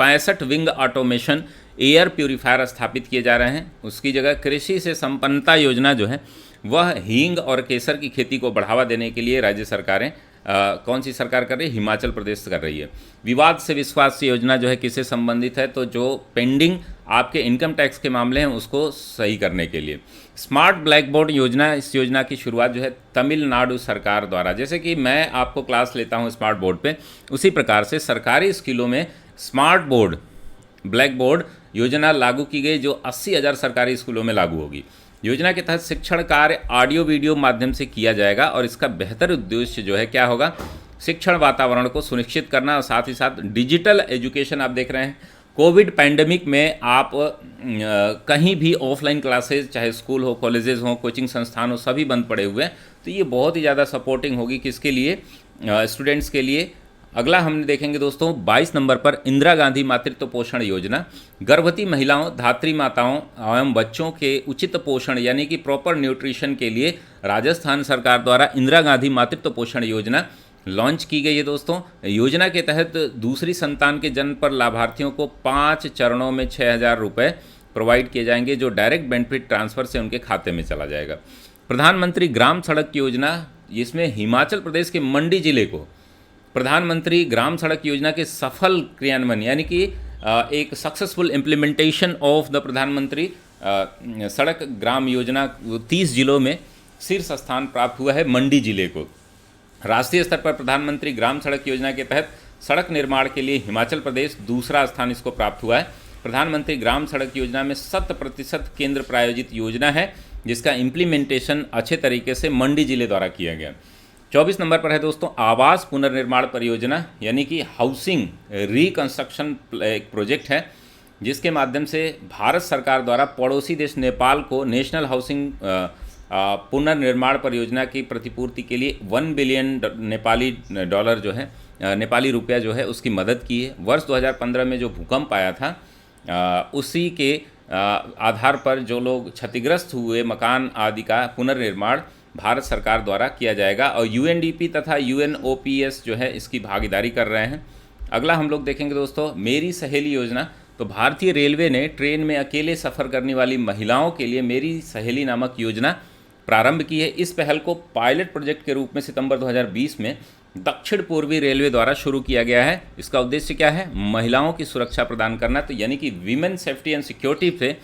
65 विंग ऑटोमेशन एयर प्यूरीफायर स्थापित किए जा रहे हैं। उसकी जगह कृषि से संपन्नता योजना जो है वह हींग और केसर की खेती को बढ़ावा देने के लिए राज्य सरकारें कौन सी सरकार कर रही है, हिमाचल प्रदेश कर रही है। विवाद से विश्वास योजना जो है किससे संबंधित है, तो जो पेंडिंग आपके इनकम टैक्स के मामले हैं उसको सही करने के लिए। स्मार्ट ब्लैक बोर्ड योजना, इस योजना की शुरुआत जो है तमिलनाडु सरकार द्वारा, जैसे कि मैं आपको क्लास लेता हूँ स्मार्ट बोर्ड पे, उसी प्रकार से सरकारी स्कूलों में स्मार्ट बोर्ड ब्लैक बोर्ड योजना लागू की गई, जो 80,000 सरकारी स्कूलों में लागू होगी। योजना के तहत शिक्षण कार्य ऑडियो वीडियो माध्यम से किया जाएगा और इसका बेहतर उद्देश्य जो है क्या होगा, शिक्षण वातावरण को सुनिश्चित करना और साथ ही साथ डिजिटल एजुकेशन। आप देख रहे हैं कोविड पैंडेमिक में आप कहीं भी ऑफलाइन क्लासेज, चाहे स्कूल हो, कॉलेजेस हो, कोचिंग संस्थान हो, सभी बंद पड़े हुए हैं, तो ये बहुत ही ज़्यादा सपोर्टिंग होगी किसके लिए, स्टूडेंट्स के लिए। अगला हम देखेंगे दोस्तों 22 नंबर पर इंदिरा गांधी मातृत्व पोषण योजना, गर्भवती महिलाओं, धात्री माताओं एवं बच्चों के उचित पोषण यानी कि प्रॉपर न्यूट्रिशन के लिए राजस्थान सरकार द्वारा इंदिरा गांधी मातृत्व पोषण योजना लॉन्च की गई है दोस्तों। योजना के तहत दूसरी संतान के जन्म पर लाभार्थियों को 5 चरणों में 6,000 रुपये प्रोवाइड किए जाएंगे, जो डायरेक्ट बेनिफिट ट्रांसफ़र से उनके खाते में चला जाएगा। प्रधानमंत्री ग्राम सड़क योजना, इसमें हिमाचल प्रदेश के मंडी जिले को प्रधानमंत्री ग्राम सड़क योजना के सफल क्रियान्वयन यानी कि एक सक्सेसफुल इम्प्लीमेंटेशन ऑफ द प्रधानमंत्री सड़क ग्राम योजना 30 जिलों में शीर्ष स्थान प्राप्त हुआ है मंडी जिले को। राष्ट्रीय स्तर पर प्रधानमंत्री ग्राम सड़क योजना के तहत सड़क निर्माण के लिए हिमाचल प्रदेश दूसरा स्थान इसको प्राप्त हुआ है। प्रधानमंत्री ग्राम सड़क योजना में 100% केंद्र प्रायोजित योजना है, जिसका इम्प्लीमेंटेशन अच्छे तरीके से मंडी जिले द्वारा किया गया। 24 नंबर पर है दोस्तों आवास पुनर्निर्माण परियोजना, यानी कि हाउसिंग रिकंस्ट्रक्शन एक प्रोजेक्ट है, जिसके माध्यम से भारत सरकार द्वारा पड़ोसी देश नेपाल को नेशनल हाउसिंग पुनर्निर्माण परियोजना की प्रतिपूर्ति के लिए 1 बिलियन नेपाली डॉलर जो है, नेपाली रुपया जो है, उसकी मदद की है। वर्ष 2015 में जो भूकंप आया था उसी के आधार पर जो लोग क्षतिग्रस्त हुए मकान आदि का पुनर्निर्माण भारत सरकार द्वारा किया जाएगा और यूएनडीपी तथा यूएनओपीएस जो है इसकी भागीदारी कर रहे हैं। अगला हम लोग देखेंगे दोस्तों मेरी सहेली योजना। तो भारतीय रेलवे ने ट्रेन में अकेले सफ़र करने वाली महिलाओं के लिए मेरी सहेली नामक योजना प्रारंभ की है। इस पहल को पायलट प्रोजेक्ट के रूप में सितंबर 2020 में दक्षिण पूर्वी रेलवे द्वारा शुरू किया गया है। इसका उद्देश्य क्या है? महिलाओं की सुरक्षा प्रदान करना, तो यानी कि वीमेन सेफ्टी एंड सिक्योरिटी से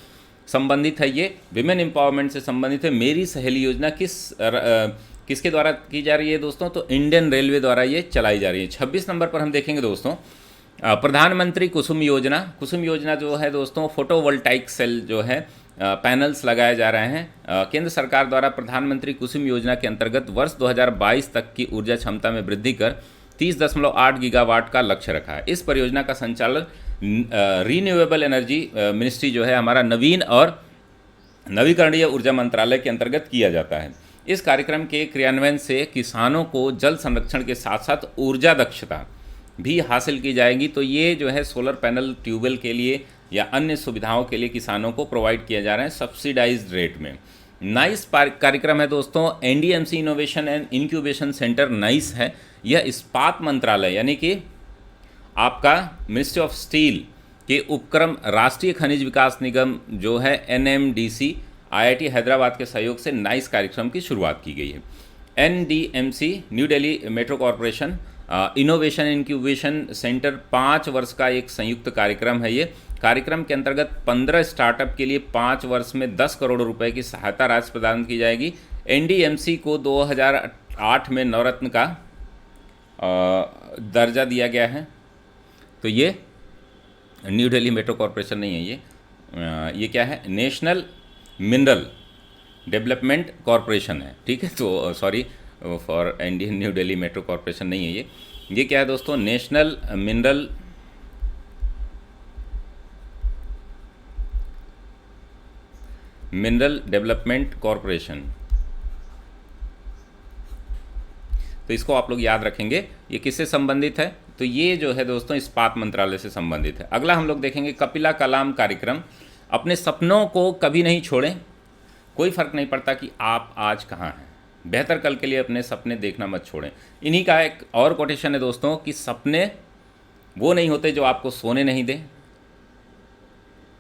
संबंधित है, ये विमेन एम्पावरमेंट से संबंधित है। मेरी सहेली योजना किसके द्वारा की जा रही है दोस्तों? तो इंडियन रेलवे द्वारा ये चलाई जा रही है। 26 नंबर पर हम देखेंगे दोस्तों प्रधानमंत्री कुसुम योजना। कुसुम योजना जो है दोस्तों फोटोवोल्टाइक सेल जो है पैनल्स लगाए जा रहे हैं। केंद्र सरकार द्वारा प्रधानमंत्री कुसुम योजना के अंतर्गत वर्ष 2022 तक की ऊर्जा क्षमता में वृद्धि कर 30.8 गीगावाट का लक्ष्य रखा है। इस परियोजना का संचालन रीन्यूएबल एनर्जी मिनिस्ट्री जो है हमारा नवीन और नवीकरणीय ऊर्जा मंत्रालय के अंतर्गत किया जाता है। इस कार्यक्रम के क्रियान्वयन से किसानों को जल संरक्षण के साथ साथ ऊर्जा दक्षता भी हासिल की जाएगी। तो ये जो है सोलर पैनल ट्यूबवेल के लिए या अन्य सुविधाओं के लिए किसानों को प्रोवाइड किया जा रहा है सब्सिडाइज्ड रेट में। नाइस कार्यक्रम है दोस्तों, NDMC innovation and incubation centre nice है। यह इस्पात मंत्रालय यानी कि आपका मिनिस्ट्री ऑफ स्टील के उपक्रम राष्ट्रीय खनिज विकास निगम जो है एनएमडीसी आईआईटी हैदराबाद के सहयोग से नाइस कार्यक्रम की शुरुआत की गई है। NDMC new Delhi metro corporation innovation incubation centre 5 वर्ष का एक संयुक्त कार्यक्रम है। ये कार्यक्रम के अंतर्गत 15 स्टार्टअप के लिए 5 वर्ष में 10 करोड़ रुपए की सहायता राशि प्रदान की जाएगी। एनडीएमसी को 2008 में नवरत्न का दर्जा दिया गया है। तो ये न्यू दिल्ली मेट्रो कॉरपोरेशन नहीं है, ये क्या है? नेशनल मिनरल डेवलपमेंट कॉरपोरेशन है, ठीक है। तो sorry for Indian new Delhi metro corporation नहीं है ये क्या है दोस्तों? National mineral development corporation. तो इसको आप लोग याद रखेंगे। ये किससे संबंधित है? तो ये जो है दोस्तों इस्पात मंत्रालय से संबंधित है। अगला हम लोग देखेंगे कपिला कलाम कार्यक्रम। अपने सपनों को कभी नहीं छोड़ें, कोई फर्क नहीं पड़ता कि आप आज कहाँ हैं, बेहतर कल के लिए अपने सपने देखना मत छोड़ें। इन्हीं का एक और कोटेशन है दोस्तों कि सपने वो नहीं होते जो आपको सोने नहीं दें,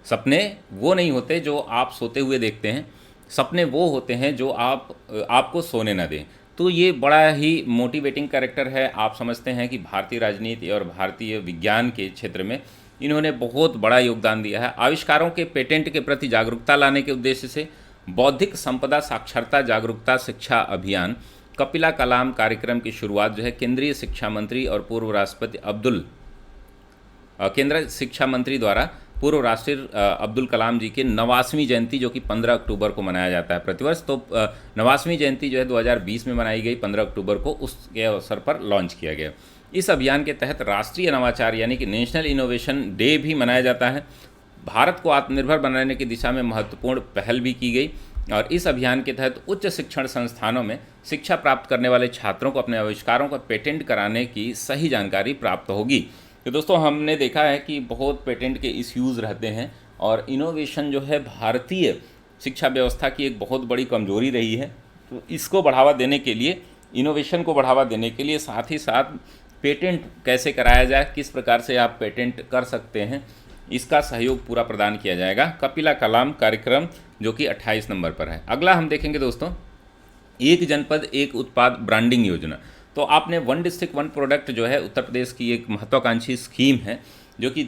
सपने वो नहीं होते जो आप सोते हुए देखते हैं, सपने वो होते हैं जो आपको सोने न दें। तो ये बड़ा ही मोटिवेटिंग कैरेक्टर है। आप समझते हैं कि भारतीय राजनीति और भारतीय विज्ञान के क्षेत्र में इन्होंने बहुत बड़ा योगदान दिया है। आविष्कारों के पेटेंट के प्रति जागरूकता लाने के उद्देश्य से बौद्धिक संपदा साक्षरता जागरूकता शिक्षा अभियान कपिला कलाम कार्यक्रम की शुरुआत जो है केंद्रीय शिक्षा मंत्री और पूर्व राष्ट्रपति केंद्रीय शिक्षा मंत्री द्वारा पूर्व राष्ट्रीय अब्दुल कलाम जी के 89वीं जयंती जो कि 15 अक्टूबर को मनाया जाता है प्रतिवर्ष। तो 89वीं जयंती जो है 2020 में मनाई गई 15 अक्टूबर को, उसके अवसर पर लॉन्च किया गया। इस अभियान के तहत राष्ट्रीय नवाचार यानी कि नेशनल इनोवेशन डे भी मनाया जाता है। भारत को आत्मनिर्भर बनाने की दिशा में महत्वपूर्ण पहल भी की गई और इस अभियान के तहत उच्च शिक्षण संस्थानों में शिक्षा प्राप्त करने वाले छात्रों को अपने आविष्कारों का पेटेंट कराने की सही जानकारी प्राप्त होगी। तो दोस्तों हमने देखा है कि बहुत पेटेंट के इश्यूज़ रहते हैं और इनोवेशन जो है भारतीय शिक्षा व्यवस्था की एक बहुत बड़ी कमजोरी रही है। तो इसको बढ़ावा देने के लिए इनोवेशन को बढ़ावा देने के लिए, साथ ही साथ पेटेंट कैसे कराया जाए, किस प्रकार से आप पेटेंट कर सकते हैं, इसका सहयोग पूरा प्रदान किया जाएगा। कपिला कलाम कार्यक्रम जो कि 28 नंबर पर है। अगला हम देखेंगे दोस्तों, एक जनपद एक उत्पाद ब्रांडिंग योजना। तो आपने वन डिस्ट्रिक्ट वन प्रोडक्ट जो है उत्तर प्रदेश की एक महत्वाकांक्षी स्कीम है, जो कि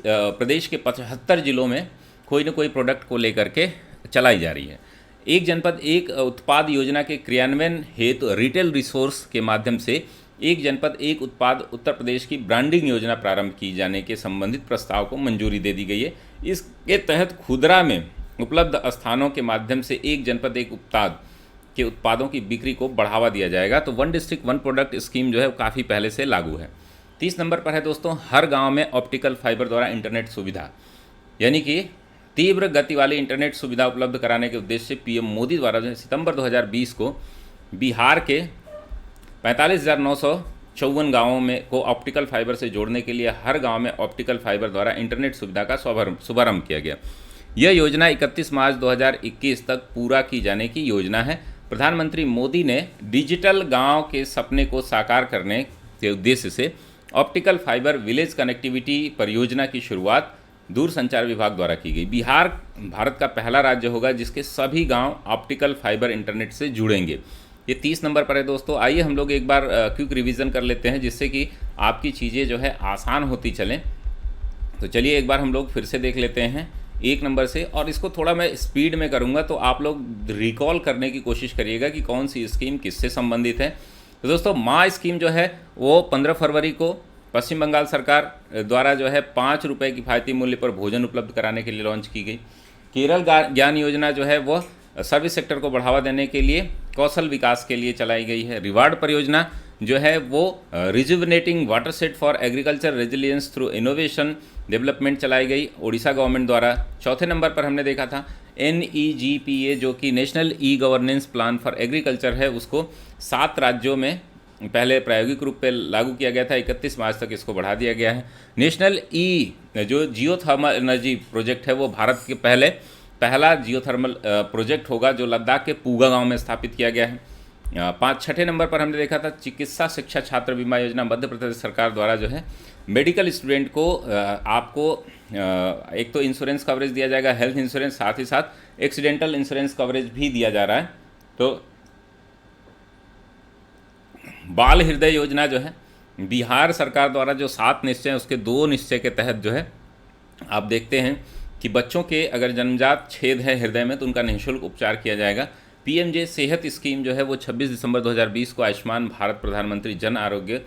प्रदेश के 75 जिलों में कोई न कोई प्रोडक्ट को लेकर के चलाई जा रही है। एक जनपद एक उत्पाद योजना के क्रियान्वयन हेतु रिटेल रिसोर्स के माध्यम से एक जनपद एक उत्पाद उत्तर प्रदेश की ब्रांडिंग योजना प्रारंभ की जाने के संबंधित प्रस्ताव को मंजूरी दे दी गई है। इसके तहत खुदरा में उपलब्ध स्थानों के माध्यम से एक जनपद एक उत्पाद के उत्पादों की बिक्री को बढ़ावा दिया जाएगा। तो one district one product scheme जो है वो काफ़ी पहले से लागू है। 30 नंबर पर है दोस्तों, हर गांव में ऑप्टिकल फाइबर द्वारा इंटरनेट सुविधा, यानी कि तीव्र गति वाली इंटरनेट सुविधा उपलब्ध कराने के उद्देश्य से पीएम मोदी द्वारा जो है सितंबर 2020 को बिहार के 45,954 गाँवों में को ऑप्टिकल फाइबर से जोड़ने के लिए हर गाँव में ऑप्टिकल फाइबर द्वारा इंटरनेट सुविधा का शुभारंभ किया गया। यह योजना 31 मार्च 2021 तक पूरा की जाने की योजना है। प्रधानमंत्री मोदी ने डिजिटल गांव के सपने को साकार करने के उद्देश्य से ऑप्टिकल फाइबर विलेज कनेक्टिविटी परियोजना की शुरुआत दूरसंचार विभाग द्वारा की गई। बिहार भारत का पहला राज्य होगा जिसके सभी गांव ऑप्टिकल फाइबर इंटरनेट से जुड़ेंगे। ये 30 नंबर पर है दोस्तों। आइए हम लोग एक बार क्विक रिवीजन कर लेते हैं, जिससे कि आपकी चीज़ें जो है आसान होती चलें। तो चलिए एक बार हम लोग फिर से देख लेते हैं 1 नंबर से, और इसको थोड़ा मैं स्पीड में करूंगा तो आप लोग रिकॉल करने की कोशिश करिएगा कि कौन सी स्कीम किससे संबंधित है। तो दोस्तों, माँ स्कीम जो है वो 15 फरवरी को पश्चिम बंगाल सरकार द्वारा जो है 5 रुपये किफ़ायती मूल्य पर भोजन उपलब्ध कराने के लिए लॉन्च की गई। केरल ज्ञान योजना जो है वह सर्विस सेक्टर को बढ़ावा देने के लिए कौशल विकास के लिए चलाई गई है। रिवार्ड परियोजना जो है वो rejuvenating water set for agriculture resilience through innovation development चलाई गई ओडिशा गवर्नमेंट द्वारा। चौथे नंबर पर हमने देखा था NEGPA जो कि national e governance plan for agriculture है, उसको 7 राज्यों में पहले प्रायोगिक रूप पे लागू किया गया था। 31 मार्च तक इसको बढ़ा दिया गया है। नेशनल जो जियोथर्मल एनर्जी प्रोजेक्ट है वो भारत के पहला जियोथर्मल प्रोजेक्ट होगा, जो लद्दाख के पूगा गांव में स्थापित किया गया है। छठे नंबर पर हमने देखा था चिकित्सा शिक्षा छात्र बीमा योजना मध्य प्रदेश सरकार द्वारा जो है मेडिकल स्टूडेंट को आपको एक तो इंश्योरेंस कवरेज दिया जाएगा, हेल्थ इंश्योरेंस, साथ ही साथ एक्सीडेंटल इंश्योरेंस कवरेज भी दिया जा रहा है। तो बाल हृदय योजना जो है बिहार सरकार द्वारा जो 7 निश्चय उसके 2 निश्चय के तहत जो है आप देखते हैं कि बच्चों के अगर जन्मजात छेद है हृदय में तो उनका निःशुल्क उपचार किया जाएगा। PMJ सेहत स्कीम जो है वो 26 दिसंबर 2020 को आयुष्मान भारत प्रधानमंत्री जन आरोग्य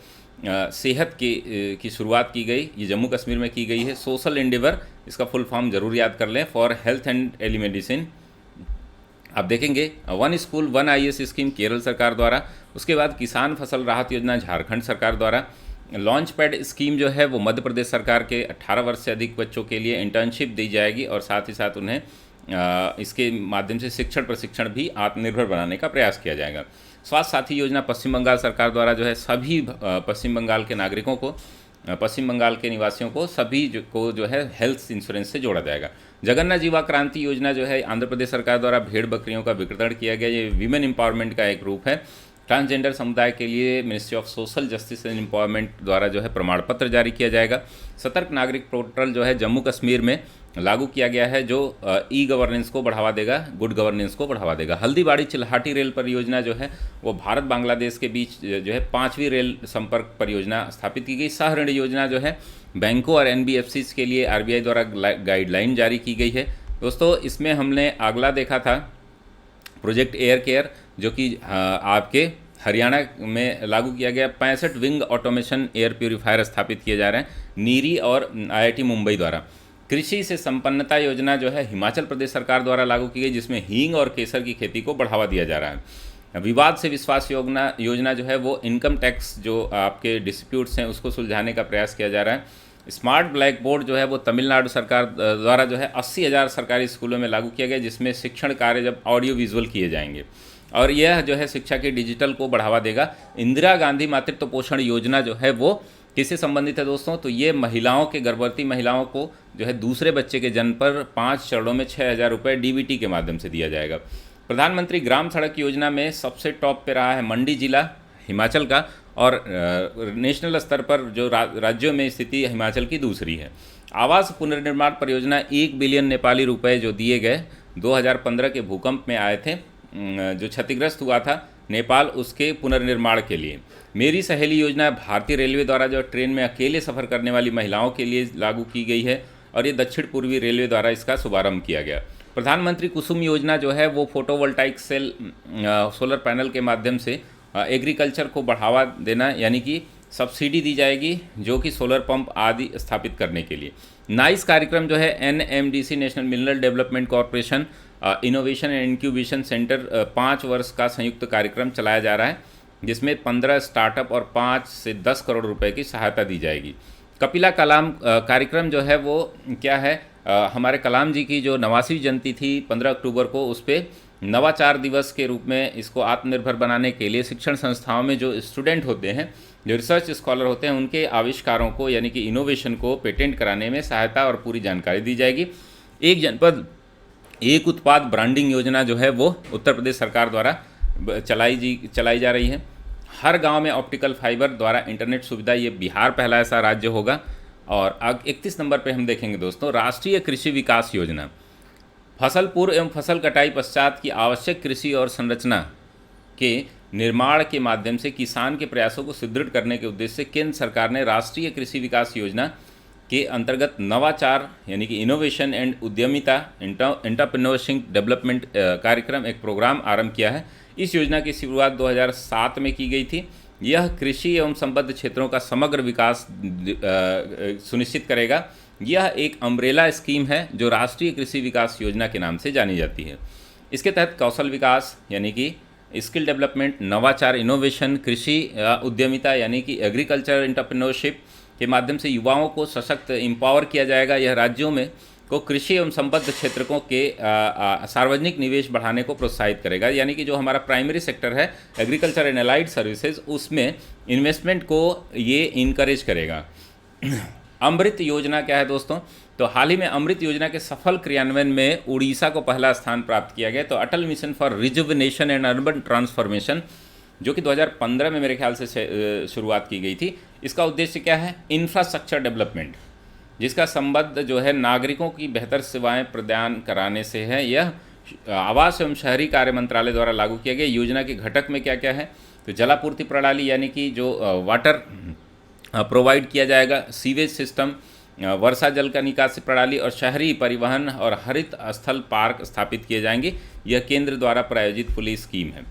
सेहत की शुरुआत की गई। ये जम्मू कश्मीर में की गई है। सोशल एंडेवर, इसका फुल फॉर्म जरूर याद कर लें, फॉर हेल्थ एंड टेलीमेडिसिन। आप देखेंगे one school one IAS scheme Kerala सरकार द्वारा। उसके बाद किसान फसल राहत योजना झारखंड सरकार द्वारा। लॉन्च पैड स्कीम जो है वो मध्य प्रदेश सरकार के 18 वर्ष से अधिक बच्चों के लिए इंटर्नशिप दी जाएगी और साथ ही साथ उन्हें इसके माध्यम से शिक्षण प्रशिक्षण भी आत्मनिर्भर बनाने का प्रयास किया जाएगा। स्वास्थ्य साथी योजना पश्चिम बंगाल सरकार द्वारा जो है सभी पश्चिम बंगाल के नागरिकों को, पश्चिम बंगाल के निवासियों को सभी को जो है हेल्थ इंश्योरेंस से जोड़ा जाएगा। जगन्नाथ जीवा क्रांति योजना जो है आंध्र प्रदेश सरकार द्वारा भेड़ बकरियों का वितरण किया गया। ये वीमेन एम्पावरमेंट का एक रूप है। ट्रांसजेंडर समुदाय के लिए ministry of social justice and empowerment द्वारा जो है प्रमाण पत्र जारी किया जाएगा। सतर्क नागरिक पोर्टल जो है जम्मू कश्मीर में लागू किया गया है, जो ई गवर्नेंस को बढ़ावा देगा, गुड गवर्नेंस को बढ़ावा देगा। हल्दीबाड़ी चिल्हाटी रेल परियोजना जो है वो भारत बांग्लादेश के बीच जो है 5वीं रेल संपर्क परियोजना स्थापित की गई। सह ऋण योजना जो है बैंकों और NBFCs के लिए RBI द्वारा गाइडलाइन जारी की गई है। दोस्तों, इसमें हमने अगला देखा था प्रोजेक्ट एयर केयर, जो कि आपके हरियाणा में लागू किया गया। 65 विंग ऑटोमेशन एयर प्यूरीफायर स्थापित किए जा रहे हैं नीरी और IIT मुंबई द्वारा। कृषि से संपन्नता योजना जो है हिमाचल प्रदेश सरकार द्वारा लागू की गई, जिसमें हींग और केसर की खेती को बढ़ावा दिया जा रहा है। विवाद से विश्वास योजना जो है वो इनकम टैक्स जो आपके डिस्प्यूट्स हैं उसको सुलझाने का प्रयास किया जा रहा है। स्मार्ट ब्लैक बोर्ड जो है वो तमिलनाडु सरकार द्वारा जो है 80,000 सरकारी स्कूलों में लागू किया गया, जिसमें शिक्षण कार्य जब ऑडियो विजुअल किए जाएंगे और यह जो है शिक्षा के डिजिटल को बढ़ावा देगा। इंदिरा गांधी मातृत्व पोषण योजना जो है वो किससे संबंधित है दोस्तों? तो ये महिलाओं के, गर्भवती महिलाओं को जो है दूसरे बच्चे के जन्म पर 5 चरणों में 6,000 रुपये DBT के माध्यम से दिया जाएगा। प्रधानमंत्री ग्राम सड़क योजना में सबसे टॉप पे रहा है मंडी जिला, हिमाचल का, और नेशनल स्तर पर जो राज्यों में स्थिति हिमाचल की दूसरी है। आवास पुनर्निर्माण परियोजना 1 बिलियन नेपाली रुपए जो दिए गए 2015 के भूकंप में आए थे, जो क्षतिग्रस्त हुआ था नेपाल, उसके पुनर्निर्माण के लिए। मेरी सहेली योजना भारतीय रेलवे द्वारा जो ट्रेन में अकेले सफ़र करने वाली महिलाओं के लिए लागू की गई है, और ये दक्षिण पूर्वी रेलवे द्वारा इसका शुभारंभ किया गया। प्रधानमंत्री कुसुम योजना जो है वो फोटोवोल्टाइक सेल सोलर पैनल के माध्यम से एग्रीकल्चर को बढ़ावा देना, यानी कि सब्सिडी दी जाएगी जो कि सोलर पंप आदि स्थापित करने के लिए। नाइस कार्यक्रम जो है NMDC national mineral development corporation innovation and incubation centre 5 वर्ष का संयुक्त कार्यक्रम चलाया जा रहा है, जिसमें 15 स्टार्टअप और 5 से 10 करोड़ रुपए की सहायता दी जाएगी। कपिला कलाम कार्यक्रम जो है वो क्या है, हमारे कलाम जी की जो 89वीं जयंती थी 15 अक्टूबर को, उस पर नवाचार दिवस के रूप में इसको आत्मनिर्भर बनाने के लिए शिक्षण संस्थाओं में जो स्टूडेंट होते हैं, जो रिसर्च स्कॉलर होते हैं, उनके आविष्कारों को यानी कि इनोवेशन को पेटेंट कराने में सहायता और पूरी जानकारी दी जाएगी। एक जनपद एक उत्पाद ब्रांडिंग योजना जो है वो उत्तर प्रदेश सरकार द्वारा चलाई जा रही है। हर गांव में ऑप्टिकल फाइबर द्वारा इंटरनेट सुविधा, ये बिहार पहला ऐसा राज्य होगा। और 31 नंबर पे हम देखेंगे दोस्तों, राष्ट्रीय कृषि विकास योजना। फसल पूर्व एवं फसल कटाई पश्चात की आवश्यक कृषि और संरचना के निर्माण के माध्यम से किसान के प्रयासों को सुदृढ़ करने के उद्देश्य से केंद्र सरकार ने राष्ट्रीय कृषि विकास योजना के अंतर्गत नवाचार यानी कि इनोवेशन एंड उद्यमिता एंटरप्रेन्योरशिप डेवलपमेंट कार्यक्रम, एक प्रोग्राम आरंभ किया है। इस योजना की शुरुआत 2007 में की गई थी। यह कृषि एवं संबद्ध क्षेत्रों का समग्र विकास सुनिश्चित करेगा। यह एक अम्ब्रेला स्कीम है जो राष्ट्रीय कृषि विकास योजना के नाम से जानी जाती है। इसके तहत कौशल विकास यानी कि स्किल डेवलपमेंट, नवाचार इनोवेशन, कृषि उद्यमिता यानी कि एग्रीकल्चर एंटरप्रेन्योरशिप के माध्यम से युवाओं को सशक्त एम्पावर किया जाएगा। यह राज्यों में को कृषि एवं संबद्ध क्षेत्रों के सार्वजनिक निवेश बढ़ाने को प्रोत्साहित करेगा। यानी कि जो हमारा प्राइमरी सेक्टर है एग्रीकल्चर एंड एलाइड सर्विसेज, उसमें इन्वेस्टमेंट को ये इनकरेज करेगा। अमृत योजना क्या है दोस्तों? तो हाल ही में अमृत योजना के सफल क्रियान्वयन में उड़ीसा को पहला स्थान प्राप्त किया गया। तो Atal mission for rejuvenation and urban transformation, जो कि 2015 में मेरे ख्याल से शुरुआत की गई थी, इसका उद्देश्य क्या है? इंफ्रास्ट्रक्चर डेवलपमेंट, जिसका संबंध जो है नागरिकों की बेहतर सेवाएं प्रदान कराने से है। यह आवास एवं शहरी कार्य मंत्रालय द्वारा लागू किया गया। योजना के घटक में क्या क्या है? तो जलापूर्ति प्रणाली यानी कि जो वाटर प्रोवाइड किया जाएगा, सीवेज सिस्टम, वर्षा जल का निकासी प्रणाली और शहरी परिवहन और हरित स्थल पार्क स्थापित किए जाएंगे। यह केंद्र द्वारा प्रायोजित खुली स्कीम है।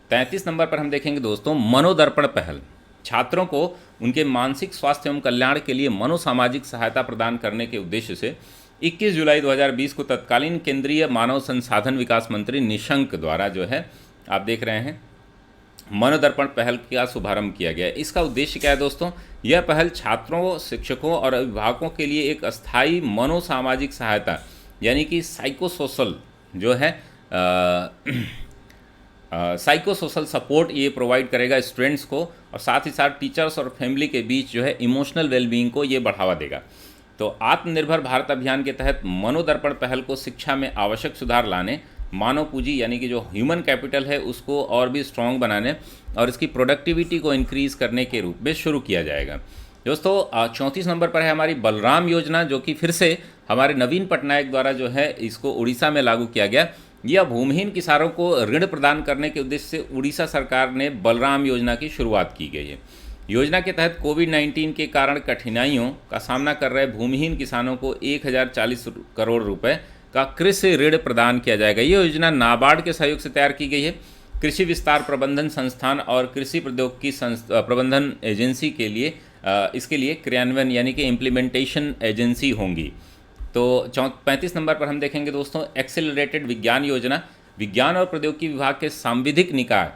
33 नंबर पर हम देखेंगे दोस्तों, मनोदर्पण पहल। छात्रों को उनके मानसिक स्वास्थ्य एवं कल्याण के लिए मनोसामाजिक सहायता प्रदान करने के उद्देश्य से 21 जुलाई 2020 को तत्कालीन केंद्रीय मानव संसाधन विकास मंत्री निशंक द्वारा जो है आप देख रहे हैं मनोदर्पण पहल का शुभारंभ किया गया है। इसका उद्देश्य क्या है दोस्तों? यह पहल छात्रों, शिक्षकों और अभिभावकों के लिए एक अस्थायी मनोसामाजिक सहायता यानी कि साइकोसोशल जो है साइकोसोशल सपोर्ट ये प्रोवाइड करेगा स्टूडेंट्स को, और साथ ही साथ टीचर्स और फैमिली के बीच जो है इमोशनल वेलबींग को ये बढ़ावा देगा। तो आत्मनिर्भर भारत अभियान के तहत मनोदर्पण पहल को शिक्षा में आवश्यक सुधार लाने, मानव पूंजी यानी कि जो ह्यूमन कैपिटल है उसको और भी स्ट्रॉन्ग बनाने और इसकी प्रोडक्टिविटी को इंक्रीज़ करने के रूप में शुरू किया जाएगा। दोस्तों 34 नंबर पर है हमारी बलराम योजना, जो कि फिर से हमारे नवीन पटनायक द्वारा जो है इसको उड़ीसा में लागू किया गया। यह भूमिहीन किसानों को ऋण प्रदान करने के उद्देश्य से उड़ीसा सरकार ने बलराम योजना की शुरुआत की गई है। योजना के तहत कोविड-19 के कारण कठिनाइयों का सामना कर रहे भूमिहीन किसानों को 1040 करोड़ रुपए का कृषि ऋण प्रदान किया जाएगा। ये योजना नाबार्ड के सहयोग से तैयार की गई है। कृषि विस्तार प्रबंधन संस्थान और कृषि प्रौद्योगिकी प्रबंधन एजेंसी के लिए इसके लिए क्रियान्वयन यानी कि इम्प्लीमेंटेशन एजेंसी होंगी। तो 35 नंबर पर हम देखेंगे दोस्तों, एक्सेलरेटेड विज्ञान योजना। विज्ञान और प्रौद्योगिकी विभाग के सांविधिक निकाय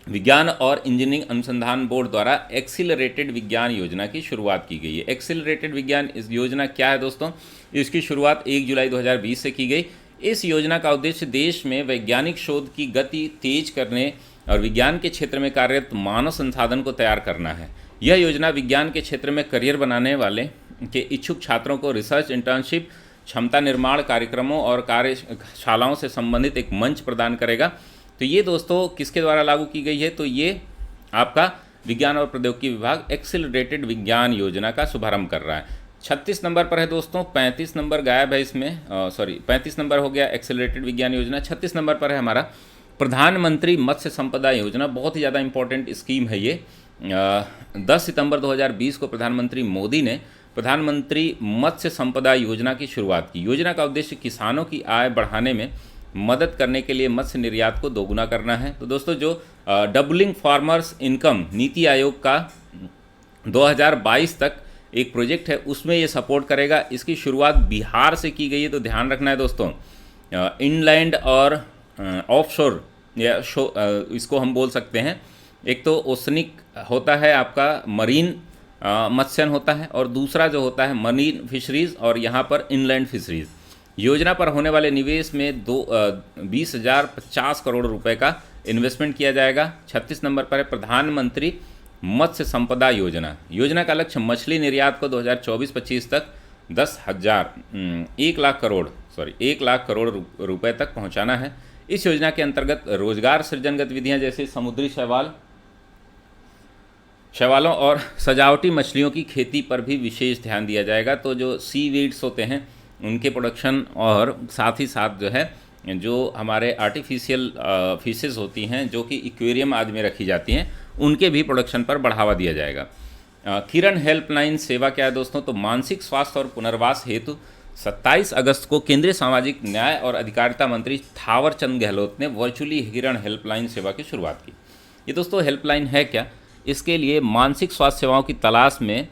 विज्ञान और इंजीनियरिंग अनुसंधान बोर्ड द्वारा एक्सीलरेटेड विज्ञान योजना की शुरुआत की गई है। एक्सीलरेटेड विज्ञान इस योजना क्या है दोस्तों? इसकी शुरुआत 1 जुलाई 2020 से की गई। इस योजना का उद्देश्य देश में वैज्ञानिक शोध की गति तेज करने और विज्ञान के क्षेत्र में कार्यरत मानव संसाधन को तैयार करना है। यह योजना विज्ञान के क्षेत्र में करियर बनाने वाले के इच्छुक छात्रों को रिसर्च, इंटर्नशिप, क्षमता निर्माण कार्यक्रमों और कार्यशालाओं से संबंधित एक मंच प्रदान करेगा। तो ये दोस्तों किसके द्वारा लागू की गई है, तो ये आपका विज्ञान और प्रौद्योगिकी विभाग एक्सेलरेटेड विज्ञान योजना का शुभारंभ कर रहा है। 36 नंबर पर है दोस्तों, 35 नंबर गायब है इसमें, 35 नंबर हो गया एक्सेलरेटेड विज्ञान योजना। 36 नंबर पर है हमारा प्रधानमंत्री मत्स्य संपदा योजना, बहुत ही ज़्यादा इंपॉर्टेंट स्कीम है ये। 10 सितंबर 2020 को प्रधानमंत्री मोदी ने प्रधानमंत्री मत्स्य संपदा योजना की शुरुआत की। योजना का उद्देश्य किसानों की आय बढ़ाने में मदद करने के लिए मत्स्य निर्यात को दोगुना करना है। तो दोस्तों जो doubling farmers income NITI Aayog का 2022 तक एक प्रोजेक्ट है, उसमें ये सपोर्ट करेगा। इसकी शुरुआत बिहार से की गई है, तो ध्यान रखना है दोस्तों। इनलैंड और ऑफशोर या इसको हम बोल सकते हैं, एक तो ओसनिक होता है आपका मरीन मत्स्यन होता है, और दूसरा जो होता है मरीन फिशरीज़, और यहाँ पर इनलैंड फिशरीज़। योजना पर होने वाले निवेश में 20,050 करोड़ रुपए का इन्वेस्टमेंट किया जाएगा। 36 नंबर पर है प्रधानमंत्री मत्स्य संपदा योजना। योजना का लक्ष्य मछली निर्यात को 2024-25 तक 1 लाख करोड़ रुपए तक पहुंचाना है। इस योजना के अंतर्गत रोजगार सृजन गतिविधियां जैसे समुद्री शैवालों और सजावटी मछलियों की खेती पर भी विशेष ध्यान दिया जाएगा। तो जो सी वीड्स होते हैं उनके प्रोडक्शन, और साथ ही साथ जो है जो हमारे आर्टिफिशियल फिशेस होती हैं जो कि एक्वेरियम आदि में रखी जाती हैं, उनके भी प्रोडक्शन पर बढ़ावा दिया जाएगा। किरण हेल्पलाइन सेवा क्या है दोस्तों, तो मानसिक स्वास्थ्य और पुनर्वास हेतु 27 अगस्त को केंद्रीय सामाजिक न्याय और अधिकारिता मंत्री थावरचंद गहलोत ने वर्चुअली किरण हेल्पलाइन सेवा की शुरुआत की। ये दोस्तों हेल्पलाइन है क्या, इसके लिए मानसिक स्वास्थ्य सेवाओं की तलाश में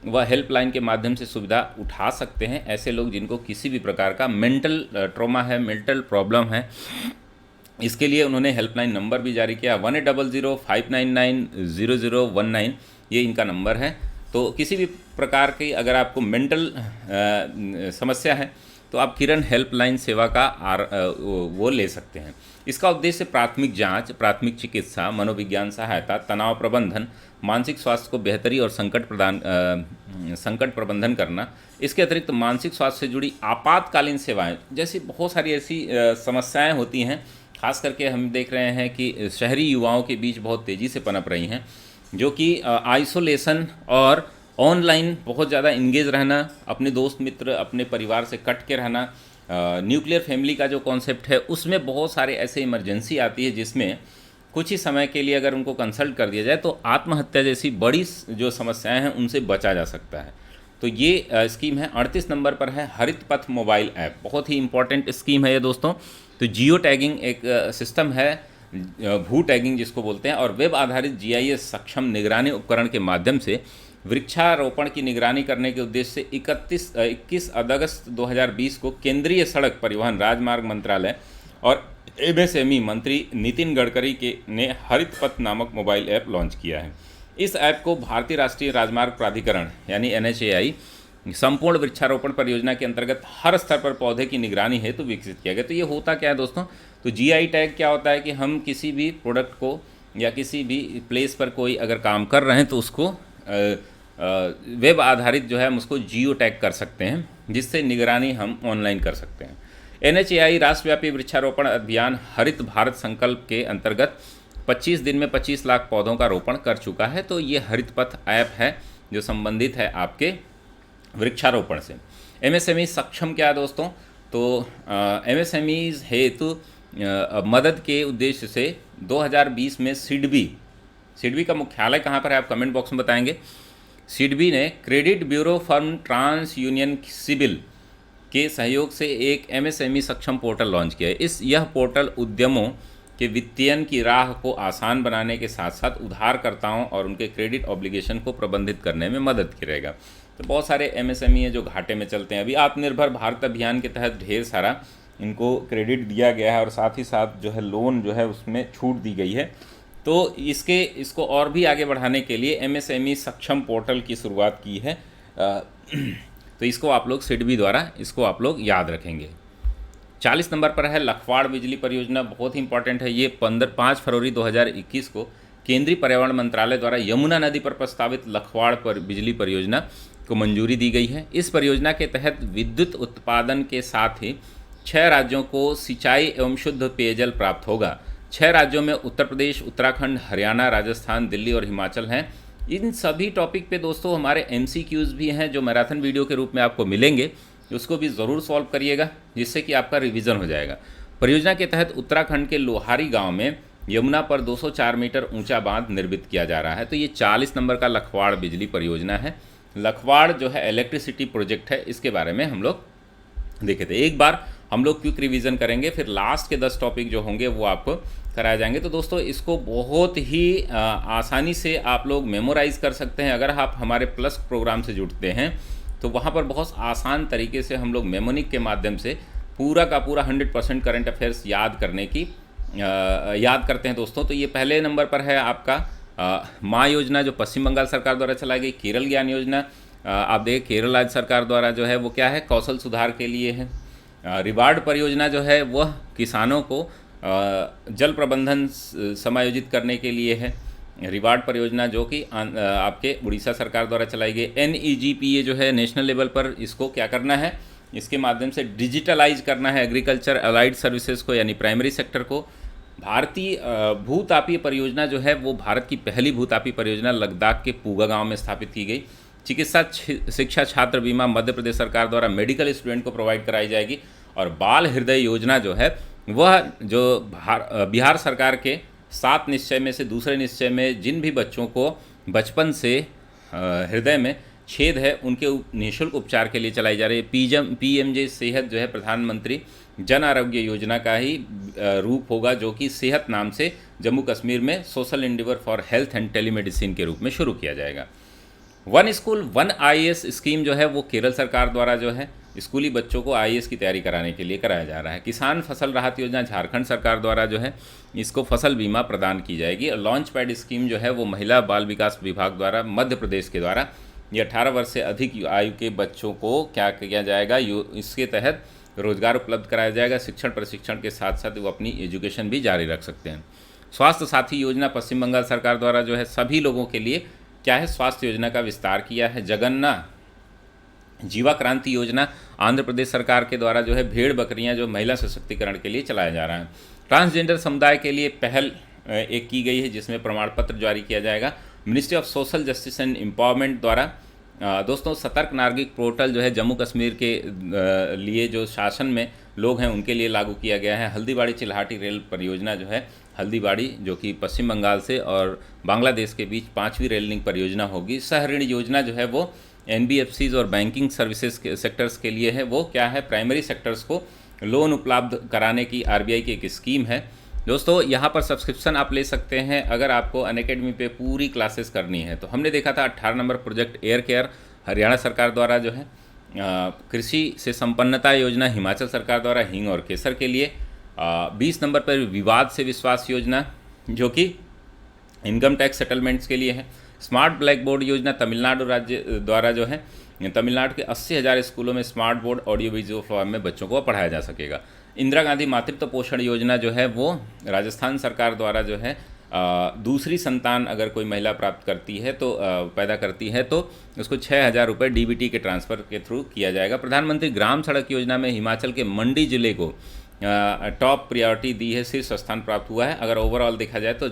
वह हेल्पलाइन के माध्यम से सुविधा उठा सकते हैं ऐसे लोग जिनको किसी भी प्रकार का मेंटल ट्रॉमा है, मेंटल प्रॉब्लम है। इसके लिए उन्होंने हेल्पलाइन नंबर भी जारी किया, 1800-599-0019, ये इनका नंबर है। तो किसी भी प्रकार की अगर आपको मेंटल समस्या है तो आप किरण हेल्पलाइन सेवा का वो ले सकते हैं। इसका उद्देश्य प्राथमिक जांच, प्राथमिक चिकित्सा, मनोविज्ञान सहायता, तनाव प्रबंधन, मानसिक स्वास्थ्य को बेहतरी और संकट प्रबंधन करना। इसके अतिरिक्त मानसिक स्वास्थ्य से जुड़ी आपातकालीन सेवाएं, जैसी बहुत सारी ऐसी समस्याएं होती हैं, खास करके हम देख रहे हैं कि शहरी युवाओं के बीच बहुत तेज़ी से पनप रही हैं, जो कि आइसोलेशन और ऑनलाइन बहुत ज़्यादा इंगेज रहना, अपने दोस्त मित्र, अपने परिवार से कट के रहना, न्यूक्लियर फैमिली का जो कॉन्सेप्ट है उसमें बहुत सारे ऐसे इमरजेंसी आती है जिसमें कुछ ही समय के लिए अगर उनको कंसल्ट कर दिया जाए तो आत्महत्या जैसी बड़ी जो समस्याएं हैं उनसे बचा जा सकता है। तो ये स्कीम है। 38 नंबर पर है हरित पथ मोबाइल ऐप, बहुत ही इंपॉर्टेंट स्कीम है ये दोस्तों। तो जियो टैगिंग एक सिस्टम है, भू टैगिंग जिसको बोलते हैं, और वेब आधारित GIS सक्षम निगरानी उपकरण के माध्यम से वृक्षारोपण की निगरानी करने के उद्देश्य से 21 अगस्त 2020 को केंद्रीय सड़क परिवहन राजमार्ग मंत्रालय और MSME मंत्री नितिन गडकरी ने हरित पथ नामक मोबाइल ऐप लॉन्च किया है। इस ऐप को भारतीय राष्ट्रीय राजमार्ग प्राधिकरण यानी NHAI संपूर्ण वृक्षारोपण परियोजना के अंतर्गत हर स्तर पर पौधे की निगरानी हेतु विकसित किया गया। तो ये होता क्या है दोस्तों, तो GI टैग क्या होता है कि हम किसी भी प्रोडक्ट को या किसी भी प्लेस पर कोई अगर काम कर रहे हैं तो उसको वेब आधारित जो है हम उसको जियो टैग कर सकते हैं, जिससे निगरानी हम ऑनलाइन कर सकते हैं। NHAI राष्ट्रव्यापी वृक्षारोपण अभियान हरित भारत संकल्प के अंतर्गत 25 दिन में 25 लाख पौधों का रोपण कर चुका है। तो ये हरित पथ ऐप है जो संबंधित है आपके वृक्षारोपण से। MSME सक्षम क्या है दोस्तों, तो MSMEs हेतु मदद के उद्देश्य से 2020 में सिडबी का मुख्यालय कहाँ पर है आप कमेंट बॉक्स में बताएंगे। सिडबी ने credit bureau firm TransUnion CIBIL के सहयोग से एक MSME सक्षम पोर्टल लॉन्च किया है। यह पोर्टल उद्यमों के वित्तीयन की राह को आसान बनाने के साथ साथ उधारकर्ताओं और उनके क्रेडिट ऑब्लिगेशन को प्रबंधित करने में मदद करेगा। तो बहुत सारे MSME हैं जो घाटे में चलते हैं। अभी आत्मनिर्भर भारत अभियान के तहत ढेर सारा इनको क्रेडिट दिया गया है और साथ ही साथ जो है लोन जो है उसमें छूट दी गई है। तो इसको और भी आगे बढ़ाने के लिए MSME सक्षम पोर्टल की शुरुआत की है। तो इसको आप लोग सिडबी द्वारा इसको आप लोग याद रखेंगे। 40 नंबर पर है लखवाड़ बिजली परियोजना, बहुत ही इंपॉर्टेंट है ये। 5 फरवरी 2021 को केंद्रीय पर्यावरण मंत्रालय द्वारा यमुना नदी पर प्रस्तावित लखवाड़ पर बिजली परियोजना को मंजूरी दी गई है। इस परियोजना के तहत विद्युत उत्पादन के साथ ही 6 राज्यों को सिंचाई एवं शुद्ध पेयजल प्राप्त होगा। 6 राज्यों में उत्तर प्रदेश, उत्तराखंड, हरियाणा, राजस्थान, दिल्ली और हिमाचल हैं। इन सभी टॉपिक पे दोस्तों हमारे MCQs भी हैं जो मैराथन वीडियो के रूप में आपको मिलेंगे, उसको भी ज़रूर सॉल्व करिएगा जिससे कि आपका रिवीजन हो जाएगा। परियोजना के तहत उत्तराखंड के लोहारी गांव में यमुना पर 204 मीटर ऊंचा बांध निर्मित किया जा रहा है। तो ये 40 नंबर का लखवाड़ बिजली परियोजना है। लखवाड़ जो है इलेक्ट्रिसिटी प्रोजेक्ट है, इसके बारे में हम लोग देखे थे। एक बार हम लोग क्विक रिवीजन करेंगे, फिर लास्ट के 10 टॉपिक जो होंगे वो आपको कराए जाएंगे। तो दोस्तों इसको बहुत ही आसानी से आप लोग मेमोराइज़ कर सकते हैं। अगर आप हमारे प्लस प्रोग्राम से जुड़ते हैं तो वहाँ पर बहुत आसान तरीके से हम लोग मेमोनिक के माध्यम से पूरा का पूरा 100% करंट अफेयर्स याद करते हैं दोस्तों। तो ये पहले नंबर पर है आपका माँ योजना जो पश्चिम बंगाल सरकार द्वारा चलाई गई। केरल ज्ञान योजना आप देखें केरल राज्य सरकार द्वारा जो है वो क्या है, कौशल सुधार के लिए है। रिवार्ड परियोजना जो है वह किसानों को जल प्रबंधन समायोजित करने के लिए है। रिवार्ड परियोजना जो कि आपके उड़ीसा सरकार द्वारा चलाई गई। NEGPA जो है नेशनल लेवल पर, इसको क्या करना है, इसके माध्यम से डिजिटलाइज करना है एग्रीकल्चर अलाइड सर्विसेज को, यानी प्राइमरी सेक्टर को। भारतीय भूतापीय परियोजना जो है वो भारत की पहली भूतापीय परियोजना लद्दाख के पूगा गांव में स्थापित की गई। चिकित्सा शिक्षा छात्र बीमा मध्य प्रदेश सरकार द्वारा मेडिकल स्टूडेंट को प्रोवाइड कराई जाएगी। और बाल हृदय योजना जो है वह जो बिहार सरकार के 7 निश्चय में से दूसरे निश्चय में जिन भी बच्चों को बचपन से हृदय में छेद है उनके निःशुल्क उपचार के लिए चलाई जा रही है। PMJ सेहत जो है प्रधानमंत्री जन आरोग्य योजना का ही रूप होगा, जो कि सेहत नाम से जम्मू कश्मीर में social endeavour for health and telemedicine के रूप में शुरू किया जाएगा। One school one IAS scheme जो है वो केरल सरकार द्वारा जो है स्कूली बच्चों को IAS की तैयारी कराने के लिए कराया जा रहा है। किसान फसल राहत योजना झारखंड सरकार द्वारा जो है इसको फसल बीमा प्रदान की जाएगी। और लॉन्च पैड स्कीम जो है वो महिला बाल विकास विभाग द्वारा मध्य प्रदेश के द्वारा ये 18 वर्ष से अधिक आयु के बच्चों को क्या किया जाएगा, इसके तहत रोजगार उपलब्ध कराया जाएगा। शिक्षण प्रशिक्षण के साथ साथ वो अपनी एजुकेशन भी जारी रख सकते हैं। स्वास्थ्य साथी योजना पश्चिम बंगाल सरकार द्वारा जो है सभी लोगों के लिए क्या है, स्वास्थ्य योजना का विस्तार किया है। जगन्ना जीवा क्रांति योजना आंध्र प्रदेश सरकार के द्वारा जो है भेड़ बकरियां जो महिला सशक्तिकरण के लिए चलाया जा रहा है। ट्रांसजेंडर समुदाय के लिए पहल एक की गई है जिसमें प्रमाण पत्र जारी किया जाएगा। Ministry of social justice and empowerment द्वारा दोस्तों सतर्क नागरिक पोर्टल जो है जम्मू कश्मीर के लिए जो शासन में लोग हैं उनके लिए लागू किया गया है। हल्दीबाड़ी चिल्हाटी रेल परियोजना जो है हल्दीबाड़ी जो कि पश्चिम बंगाल से और बांग्लादेश के बीच 5वीं रेल लिंक परियोजना होगी। सह ऋण योजना जो है वो NBFCs और बैंकिंग सर्विसेज के सेक्टर्स के लिए है। वो क्या है, प्राइमरी सेक्टर्स को लोन उपलब्ध कराने की RBI की एक स्कीम है। दोस्तों यहाँ पर सब्सक्रिप्शन आप ले सकते हैं अगर आपको अनअकैडमी पे पूरी क्लासेस करनी है। तो हमने देखा था 18 number project air care Haryana सरकार द्वारा जो है, कृषि से संपन्नता योजना हिमाचल सरकार द्वारा हींग और केसर के लिए। 20 नंबर पर विवाद से विश्वास योजना जो कि इनकम टैक्स सेटलमेंट्स के लिए है। स्मार्ट ब्लैक बोर्ड योजना तमिलनाडु राज्य द्वारा जो है तमिलनाडु के 80,000 स्कूलों में smart board audio visual form में बच्चों को पढ़ाया जा सकेगा। इंदिरा गांधी मातृत्व पोषण योजना जो है वो राजस्थान सरकार द्वारा जो है दूसरी संतान अगर कोई महिला प्राप्त करती है तो पैदा करती है तो उसको 6,000 रुपये DBT के ट्रांसफ़र के थ्रू किया जाएगा। प्रधानमंत्री ग्राम सड़क योजना में हिमाचल के मंडी जिले को टॉप प्रायोरिटी दी है, शीर्ष स्थान प्राप्त हुआ है। अगर ओवरऑल देखा जाए तो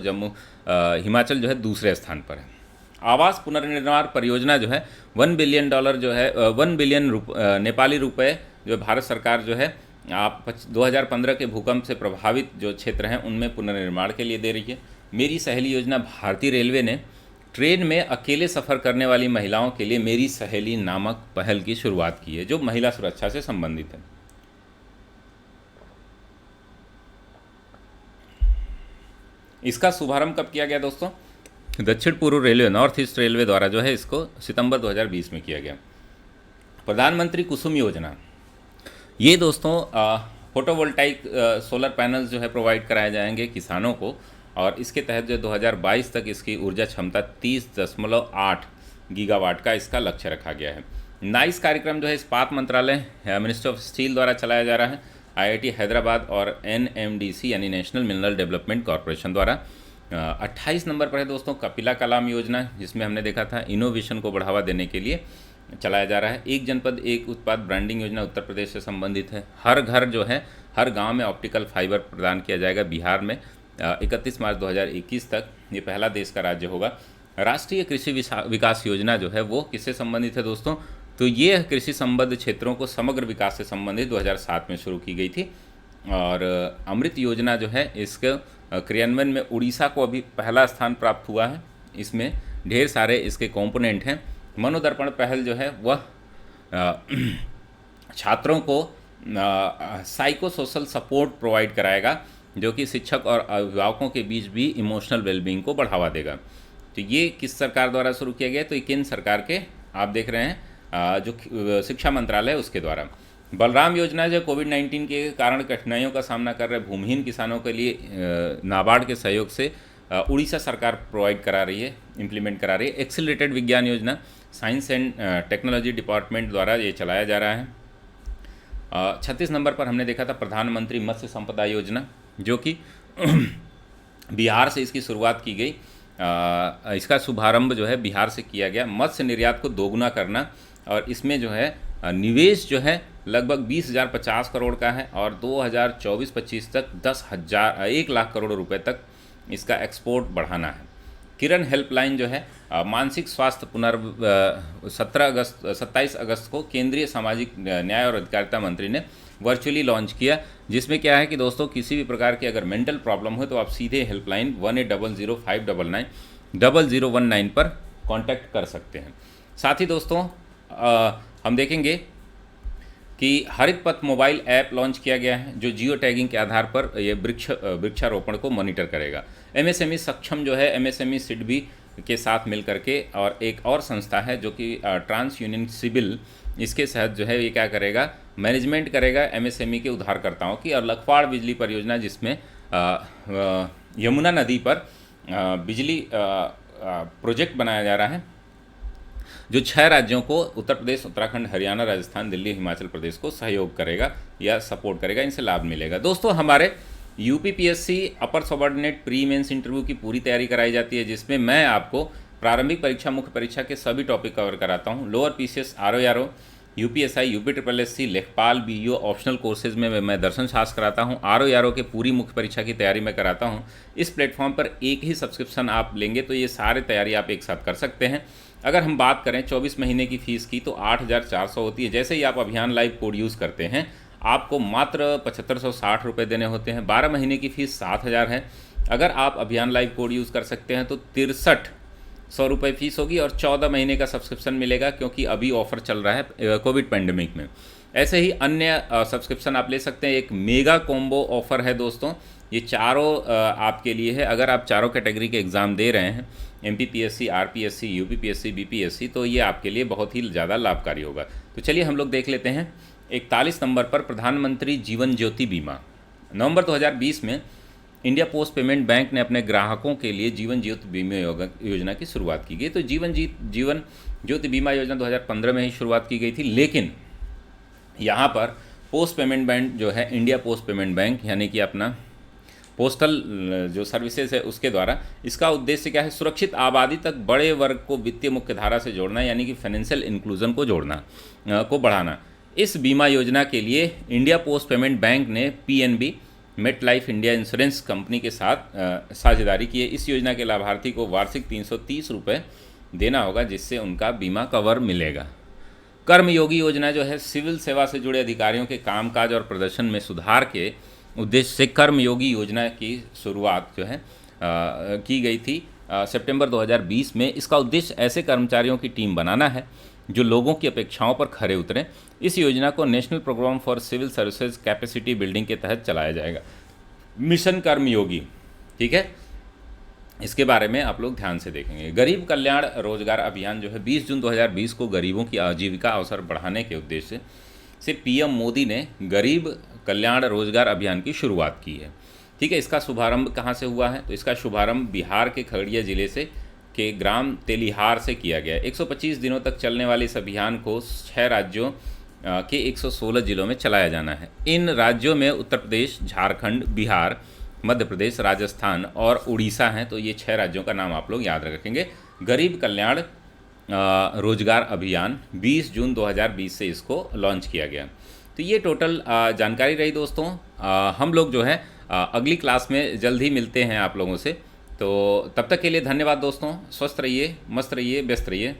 हिमाचल जो है दूसरे स्थान पर है। आवास पुनर्निर्माण परियोजना जो है $1 बिलियन जो है 1 बिलियन नेपाली रुपए जो भारत सरकार जो है आप 2015 के भूकंप से प्रभावित जो क्षेत्र हैं उनमें पुनर्निर्माण के लिए दे रही है। मेरी सहेली योजना भारतीय रेलवे ने ट्रेन में अकेले सफ़र करने वाली महिलाओं के लिए मेरी सहेली नामक पहल की शुरुआत की है जो महिला सुरक्षा से संबंधित है। इसका शुभारंभ कब किया गया दोस्तों? दक्षिण पूर्व रेलवे नॉर्थ ईस्ट रेलवे द्वारा जो है इसको सितंबर 2020 में किया गया। प्रधानमंत्री कुसुम योजना, ये दोस्तों फोटोवोल्टाइक सोलर पैनल्स जो है प्रोवाइड कराए जाएंगे किसानों को और इसके तहत जो 2022 तक इसकी ऊर्जा क्षमता 30.8 गीगावाट का इसका लक्ष्य रखा गया है। नाइस कार्यक्रम जो है इस्पात मंत्रालय मिनिस्ट्री ऑफ स्टील द्वारा चलाया जा रहा है। IIT हैदराबाद और NMDC यानी नेशनल मिनरल डेवलपमेंट कॉरपोरेशन द्वारा 28 नंबर पर है दोस्तों कपिला कलाम योजना, जिसमें हमने देखा था इनोवेशन को बढ़ावा देने के लिए चलाया जा रहा है। एक जनपद एक उत्पाद ब्रांडिंग योजना उत्तर प्रदेश से संबंधित है। हर घर जो है हर गांव में ऑप्टिकल फाइबर प्रदान किया जाएगा बिहार में। 31 मार्च 2021 तक ये पहला देश का राज्य होगा। राष्ट्रीय कृषि विकास योजना जो है वो किससे संबंधित है दोस्तों? तो ये कृषि संबद्ध क्षेत्रों को समग्र विकास से संबंधित 2007 में शुरू की गई थी। और अमृत योजना जो है इसके क्रियान्वयन में उड़ीसा को अभी पहला स्थान प्राप्त हुआ है। इसमें ढेर सारे इसके कंपोनेंट हैं। मनोदर्पण पहल जो है वह छात्रों को साइको सोशल सपोर्ट प्रोवाइड कराएगा, जो कि शिक्षक और अभिभावकों के बीच भी इमोशनल वेलबींग को बढ़ावा देगा। तो ये किस सरकार द्वारा शुरू किया गया? तो ये केंद्र सरकार के आप देख रहे हैं जो शिक्षा मंत्रालय है उसके द्वारा। बलराम योजना जो कोविड-19 के कारण कठिनाइयों का सामना कर रहे भूमिहीन किसानों के लिए नाबार्ड के सहयोग से उड़ीसा सरकार प्रोवाइड करा रही है, इम्प्लीमेंट करा रही है। एक्सीलरेटेड विज्ञान योजना साइंस एंड टेक्नोलॉजी डिपार्टमेंट द्वारा ये चलाया जा रहा है। 36 नंबर पर हमने देखा था प्रधानमंत्री मत्स्य संपदा योजना, जो कि बिहार से इसकी शुरुआत की गई। इसका शुभारंभ जो है बिहार से किया गया। मत्स्य निर्यात को दोगुना करना, और इसमें जो है निवेश जो है लगभग 20,050 करोड़ का है, और 2024-25 तक 1 लाख करोड़ रुपए तक इसका एक्सपोर्ट बढ़ाना है। किरण हेल्पलाइन जो है मानसिक स्वास्थ्य 27 अगस्त को केंद्रीय सामाजिक न्याय और अधिकारिता मंत्री ने वर्चुअली लॉन्च किया, जिसमें क्या है कि दोस्तों किसी भी प्रकार की अगर मेंटल प्रॉब्लम हो तो आप सीधे हेल्पलाइन 1800-599-0019 पर कांटेक्ट कर सकते हैं। साथ ही दोस्तों हम देखेंगे कि हरित पथ मोबाइल ऐप लॉन्च किया गया है, जो जियो टैगिंग के आधार पर ये वृक्षारोपण को मॉनिटर करेगा। एमएसएमई सक्षम जो है एमएसएमई सिडबी के साथ मिल करके, और एक और संस्था है जो कि ट्रांस यूनियन सिविल, इसके तहत जो है ये क्या करेगा, मैनेजमेंट करेगा एमएसएमई के उधारकर्ताओं की। और लखवाड़ बिजली परियोजना जिसमें यमुना नदी पर बिजली प्रोजेक्ट बनाया जा रहा है, जो 6 राज्यों को उत्तर प्रदेश, उत्तराखंड, हरियाणा, राजस्थान, दिल्ली, हिमाचल प्रदेश को सहयोग करेगा या सपोर्ट करेगा, इनसे लाभ मिलेगा। दोस्तों हमारे यूपीपीएससी अपर सबऑर्डिनेट प्री मेंस इंटरव्यू की पूरी तैयारी कराई जाती है, जिसमें मैं आपको प्रारंभिक परीक्षा, मुख्य परीक्षा के सभी टॉपिक कवर कराता हूँ। Lower PCS, RO, UPSI, UPSC, लेखपाल, बीईओ, ऑप्शनल कोर्सेज में मैं दर्शन शास्त्र कराता हूँ। आरओ के पूरी मुख्य परीक्षा की तैयारी मैं कराता हूँ। इस प्लेटफॉर्म पर एक ही सब्सक्रिप्शन आप लेंगे तो ये सारे तैयारी आप एक साथ कर सकते हैं। अगर हम बात करें 24 महीने की फ़ीस की तो 8,400 होती है। जैसे ही आप अभियान लाइव कोड यूज़ करते हैं आपको मात्र 7,560 रुपये देने होते हैं। 12 महीने की फ़ीस 7,000 है। अगर आप अभियान लाइव कोड यूज़ कर सकते हैं तो 6300 रुपये फ़ीस होगी, और 14 महीने का सब्सक्रिप्शन मिलेगा, क्योंकि अभी ऑफ़र चल रहा है कोविड पैंडमिक में। ऐसे ही अन्य सब्सक्रिप्शन आप ले सकते हैं। एक मेगा कॉम्बो ऑफ़र है दोस्तों, ये चारों आपके लिए है। अगर आप चारों कैटेगरी के एग्ज़ाम दे रहे हैं, एमपीपीएससी, आरपीएससी, यूपीपीएससी, बीपीएससी, तो ये आपके लिए बहुत ही ज़्यादा लाभकारी होगा। तो चलिए हम लोग देख लेते हैं 41 नंबर पर प्रधानमंत्री जीवन ज्योति बीमा। नवंबर 2020 में इंडिया पोस्ट पेमेंट बैंक ने अपने ग्राहकों के लिए जीवन ज्योति बीमा योजना की शुरुआत की गई। तो जीवन ज्योति बीमा योजना 2015 में ही शुरुआत की गई थी, लेकिन यहाँ पर पोस्ट पेमेंट बैंक जो है, इंडिया पोस्ट पेमेंट बैंक यानी कि अपना पोस्टल जो सर्विसेज है उसके द्वारा, इसका उद्देश्य क्या है, सुरक्षित आबादी तक बड़े वर्ग को वित्तीय मुख्यधारा से जोड़ना, यानी कि फाइनेंशियल इंक्लूजन को जोड़ना को बढ़ाना। इस बीमा योजना के लिए इंडिया पोस्ट पेमेंट बैंक ने PNB, MetLife India insurance company के साथ साझेदारी की है। इस योजना के लाभार्थी को वार्षिक 330 रुपये देना होगा, जिससे उनका बीमा कवर मिलेगा। कर्मयोगी योजना जो है, सिविल सेवा से जुड़े अधिकारियों के कामकाज और प्रदर्शन में सुधार के उद्देश्य से कर्मयोगी योजना की शुरुआत जो है की गई थी सितंबर 2020 में। इसका उद्देश्य ऐसे कर्मचारियों की टीम बनाना है जो लोगों की अपेक्षाओं पर खरे उतरें। इस योजना को national programme for civil services capacity building के तहत चलाया जाएगा। मिशन कर्मयोगी, ठीक है, इसके बारे में आप लोग ध्यान से देखेंगे। गरीब कल्याण रोजगार अभियान जो है 20 जून 2020 को गरीबों की आजीविका अवसर बढ़ाने के उद्देश्य से पीएम मोदी ने गरीब कल्याण रोजगार अभियान की शुरुआत की है। ठीक है, इसका शुभारंभ कहाँ से हुआ है? तो इसका शुभारंभ बिहार के खगड़िया जिले से के ग्राम तेलिहार से किया गया। 125 दिनों तक चलने वाले इस अभियान को 6 राज्यों के 116 जिलों में चलाया जाना है। इन राज्यों में उत्तर प्रदेश, झारखंड, बिहार, मध्य प्रदेश, राजस्थान और उड़ीसा हैं। तो ये 6 राज्यों का नाम आप लोग याद रखेंगे। गरीब कल्याण रोजगार अभियान 20 जून 2020 से इसको लॉन्च किया गया। तो ये टोटल जानकारी रही दोस्तों। हम लोग जो है अगली क्लास में जल्द ही मिलते हैं आप लोगों से। तो तब तक के लिए धन्यवाद दोस्तों, स्वस्थ रहिए, मस्त रहिए, व्यस्त रहिए।